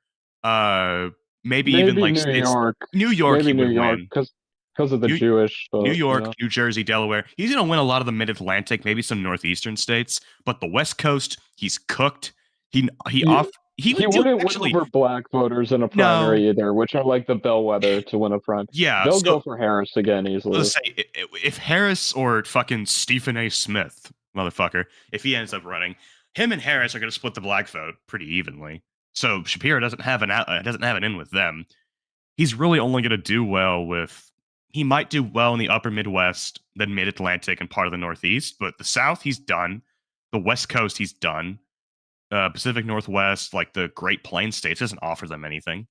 maybe even like New states. York. New York, Maybe he would New York win. because of the Jewish vote, New York, you know? New Jersey, Delaware. He's going to win a lot of the Mid-Atlantic, maybe some northeastern states, but the West Coast, he's cooked. He wouldn't win over black voters in a primary either, which are like the bellwether to win a front. Yeah, they'll go for Harris again easily. Let's say if Harris or fucking Stephen A. Smith, motherfucker, if he ends up running, him and Harris are going to split the black vote pretty evenly. So Shapiro doesn't have an in with them. He's really only going to do well with. He might do well in the upper Midwest, then Mid-Atlantic, and part of the Northeast. But the South, he's done. The West Coast, he's done. Pacific Northwest, like the Great Plains states, doesn't offer them anything.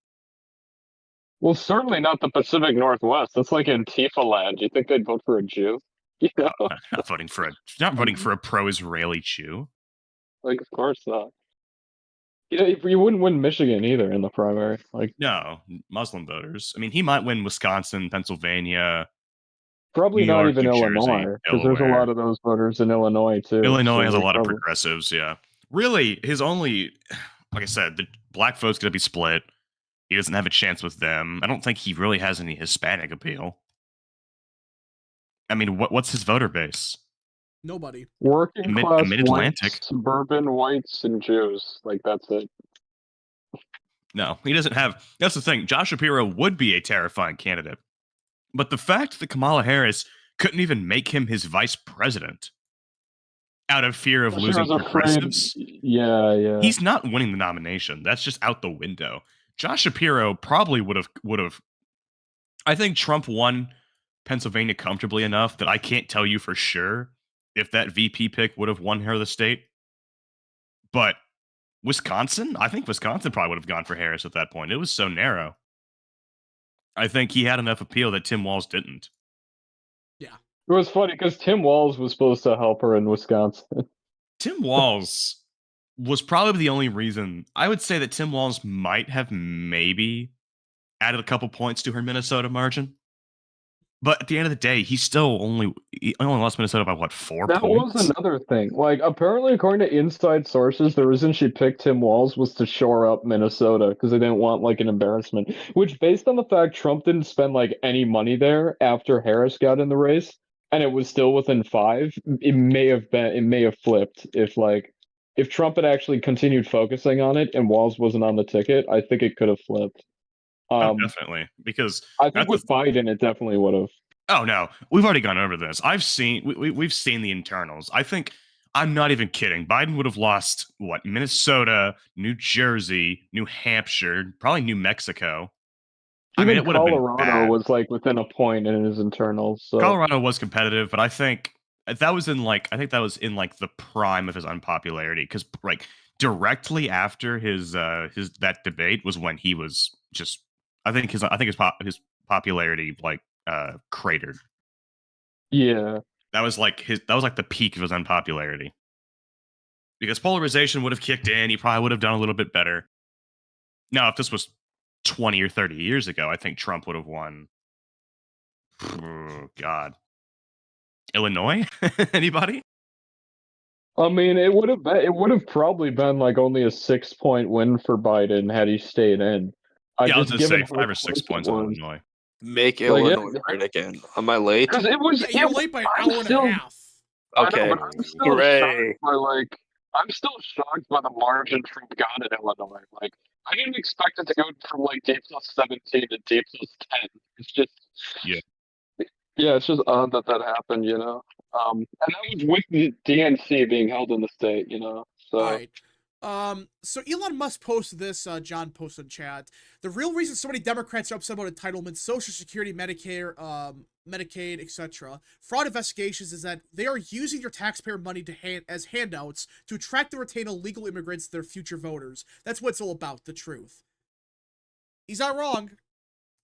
Well, certainly not the Pacific Northwest. That's like Antifa land. Do you think they'd vote for a Jew? You know? Not voting for a pro-Israeli Jew. Like, of course not. You wouldn't win Michigan either in the primary. Like, no, Muslim voters. I mean, he might win Wisconsin, Pennsylvania. Probably New not York, even New Illinois, Jersey, because there's a lot of those voters in Illinois too. Illinois has a lot of progressives, yeah. Really, his only, like I said, the black vote's going to be split. He doesn't have a chance with them. I don't think he really has any Hispanic appeal. I mean, what's his voter base? Nobody. Working class Mid-Atlantic. whites, suburban whites, and Jews. Like, that's it. No, he doesn't have. That's the thing. Josh Shapiro would be a terrifying candidate. But the fact that Kamala Harris couldn't even make him his vice president out of fear of losing progressives. Yeah. He's not winning the nomination. That's just out the window. Josh Shapiro probably would have. I think Trump won Pennsylvania comfortably enough that I can't tell you for sure if that VP pick would have won her the state. But Wisconsin, I think Wisconsin probably would have gone for Harris at that point. It was so narrow. I think he had enough appeal that Tim Walz didn't. Yeah. It was funny because Tim Walz was supposed to help her in Wisconsin. Tim Walz was probably the only reason. I would say that Tim Walz might have maybe added a couple points to her Minnesota margin. But at the end of the day, he only lost Minnesota by what, 4 points? That was another thing. Like, apparently, according to inside sources, the reason she picked Tim Walz was to shore up Minnesota because they didn't want like an embarrassment. Which, based on the fact Trump didn't spend like any money there after Harris got in the race, and it was still within 5, it may have flipped if Trump had actually continued focusing on it and Walz wasn't on the ticket. I think it could have flipped. Definitely, because I think with Biden, it definitely would have. Oh no, we've already gone over this. We've seen the internals. I think I'm not even kidding. Biden would have lost Minnesota, New Jersey, New Hampshire, probably New Mexico. Even it would Colorado have been was like within a point in his internals. So. Colorado was competitive, but I think that was in the prime of his unpopularity because like directly after his that debate was when he was just. I think his popularity cratered. Yeah. That was like the peak of his unpopularity. Because polarization would have kicked in, he probably would have done a little bit better. Now, if this was 20 or 30 years ago, I think Trump would have won. Oh, God. Illinois? Anybody? I mean, it would have probably been like only a 6-point win for Biden had he stayed in. I was going to say 5 or 6 points on Illinois. Make Illinois right again. Am I late? Because you're late by an hour and a half. Okay. I know, I'm still shocked by the margin Trump got in Illinois. Like, I didn't expect it to go from like D plus 17 to D plus 10. It's just it's just odd that happened, you know. And that was with the DNC being held in the state, you know. So. All right. So Elon Musk posted this, John posted in chat. The real reason so many Democrats are upset about entitlements, Social Security, Medicare, Medicaid, etc., fraud investigations is that they are using your taxpayer money as handouts to attract and retain illegal immigrants, their future voters. That's what it's all about, the truth. He's not wrong.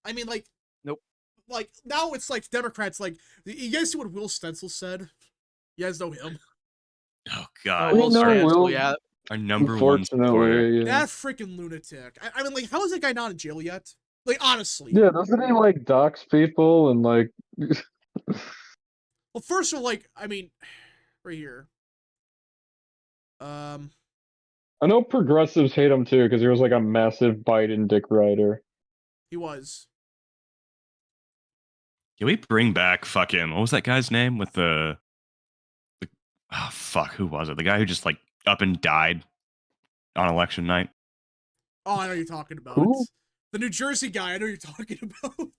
I mean, like, nope. Like, now it's like Democrats, like, you guys see what Will Stencil said? You guys know him? Oh, God. Will Stencil, yeah. Our number one supporter. Unfortunately, yeah. That freaking lunatic. I mean, like, how is that guy not in jail yet? Like, honestly. Yeah, doesn't he like dox people and like? Well, first of all, like, I mean, right here. I know progressives hate him too because he was like a massive Biden dick rider. He was. Can we bring back fucking what was that guy's name with the oh fuck, who was it? The guy who just like up and died on election night. Oh, I know you're talking about. Who? The New Jersey guy, I know you're talking about.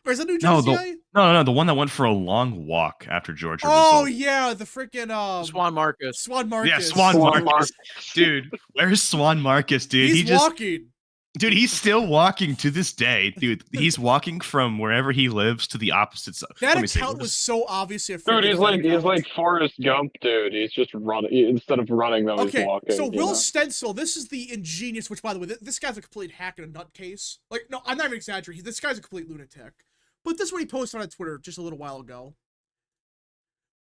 Or is that New No, Jersey guy? no, the one that went for a long walk after Georgia. Oh, result. yeah, the freaking Swan Marcus. Swan Marcus. Yeah, Swan Swan Marcus. Dude, where's Swan Marcus, dude? He's He just walking. Dude, he's still walking to this day. Dude, he's walking from wherever he lives to the opposite side. That account was so obviously a freaking Dude, he's account. like Forrest Gump, dude. He's just running instead of running though. Okay, he's walking. so you Will know? Stencil, this is the ingenious, which by the way, this guy's a complete hack and a nutcase. Like, no, I'm not even exaggerating. This guy's a complete lunatic. But this is what he posted on Twitter just a little while ago.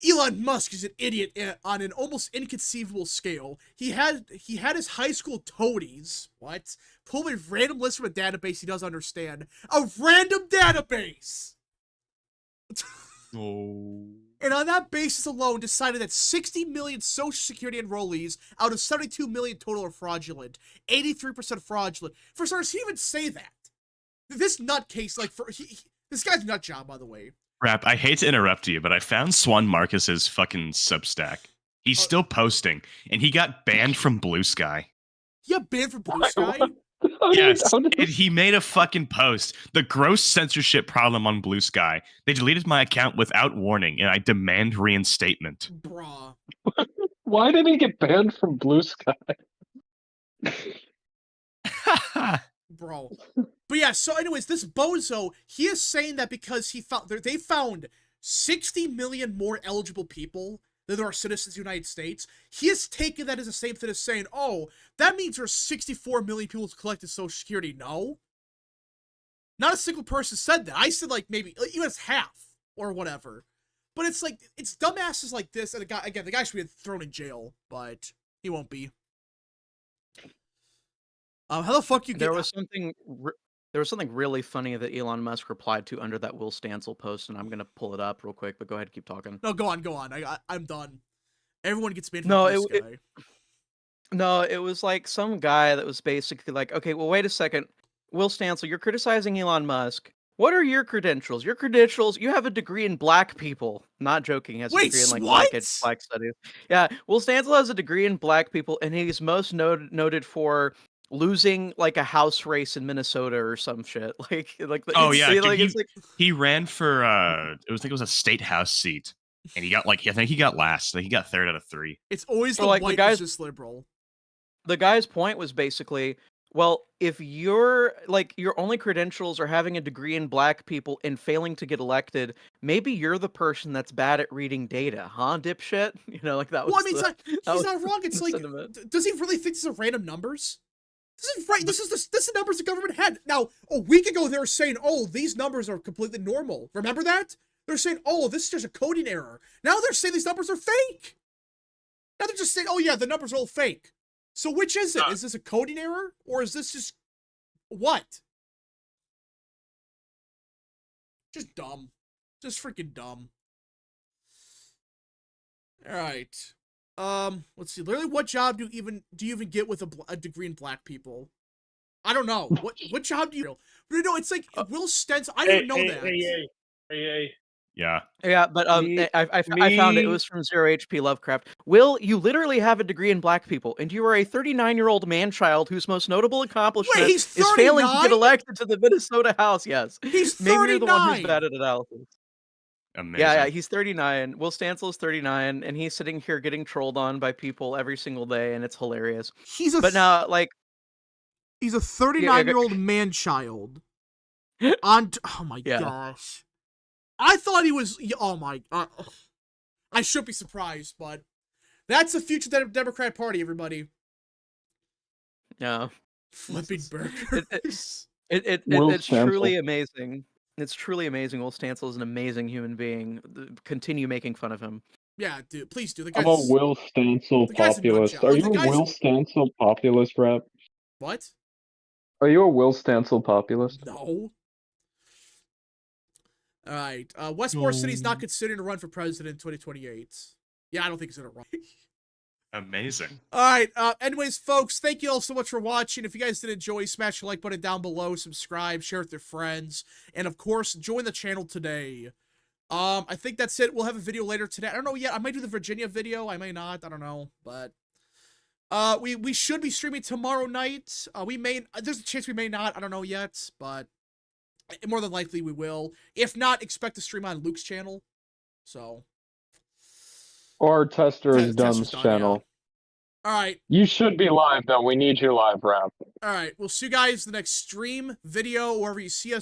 Elon Musk is an idiot on an almost inconceivable scale. He had his high school toadies, pull a random list from a database he doesn't understand. A random database! Oh. And on that basis alone, decided that 60 million Social Security enrollees out of 72 million total are fraudulent. 83% fraudulent. For starters, he didn't even say that. This nutcase, like, this guy's a nut job, by the way. Rap, I hate to interrupt you, but I found Swan Marcus's fucking Substack. He's still posting, and he got banned from Blue Sky. He got banned from Blue Sky? Yes, and he made a fucking post. The gross censorship problem on Blue Sky. They deleted my account without warning, and I demand reinstatement. Bruh. Why did he get banned from Blue Sky? Bro. But yeah, so anyways, this bozo, he is saying that because they found 60 million more eligible people than there are citizens of the United States, he has taken that as the same thing as saying, oh, that means there's 64 million people who collected Social Security. No. Not a single person said that. I said, like, maybe, even it's half, or whatever. But it's like, it's dumbasses like this, and the guy should be thrown in jail, but he won't be. How the fuck you get... There was something really funny that Elon Musk replied to under that Will Stancil post, and I'm gonna pull it up real quick. But go ahead, keep talking. No, go on. I'm done. Everyone gets banned from No, this guy. No, it was like some guy that was basically like, okay, well, wait a second, Will Stancil, you're criticizing Elon Musk. What are your credentials? Your credentials, you have a degree in black people. Not joking, he has a degree in like black studies. Yeah, Will Stancil has a degree in black people, and he's most noted for losing like a house race in Minnesota or some shit. Oh yeah, dude, he ran for I think it was a state house seat, and he got like I think he got last. Like, he got 3rd out of 3. It's always the like, white versus liberal. The guy's point was basically, well, if your only credentials are having a degree in black people and failing to get elected, maybe you're the person that's bad at reading data, huh, dipshit? You know, like that was. Well, I mean, he's not wrong. It's like, does he really think these are random numbers? This is right. This is the numbers the government had. Now, a week ago, they were saying, oh, these numbers are completely normal. Remember that? They're saying, oh, this is just a coding error. Now they're saying these numbers are fake. Now they're just saying, oh, yeah, the numbers are all fake. So which is it? Is this a coding error? Or is this just what? Just dumb. Just freaking dumb. All right. Let's see. Literally, what job do you even get with a degree in black people? I don't know. What job do you? But no, it's like Will Stencil. I didn't know that. Hey. Yeah. Yeah, but I found it. It was from 0 HP Lovecraft. Will, you literally have a degree in black people, and you are a 39-year-old man-child whose most notable accomplishment is failing to get elected to the Minnesota House. Yes, he's 39. Maybe you're the one who's bad at analysis. Amazing. Yeah, he's 39. Will Stancil is 39, and he's sitting here getting trolled on by people every single day, and it's hilarious. He's a 39-year-old man-child. Oh my gosh. I thought he was. Oh my. I should be surprised, but that's the future Democrat Party, everybody. Yeah. Flipping burgers. It's truly amazing. It's truly amazing. Will Stancil is an amazing human being. Continue making fun of him. Yeah, dude, please do. The I'm guy's a Will Stancil the guy's a nut populist. job. Are Like, you the a guy's Will Stancil populist rep? what? Are you a Will Stancil populist? No. All right. Westport City's not considering to run for president in 2028. Yeah, I don't think he's gonna run. Amazing. All right. Anyways, folks, thank you all so much for watching. If you guys did enjoy, smash the like button down below, subscribe, share with your friends, and of course, join the channel today. I think that's it. We'll have a video later today. I don't know yet. I might do the Virginia video. I may not. I don't know, but we should be streaming tomorrow night. There's a chance we may not. I don't know yet, but more than likely we will. If not, expect to stream on Luke's channel. So. Or Tester is Tester's Dumb's done, channel. All right. You should be live though. We need your live rap. All right. We'll see you guys in the next stream, video, wherever you see us.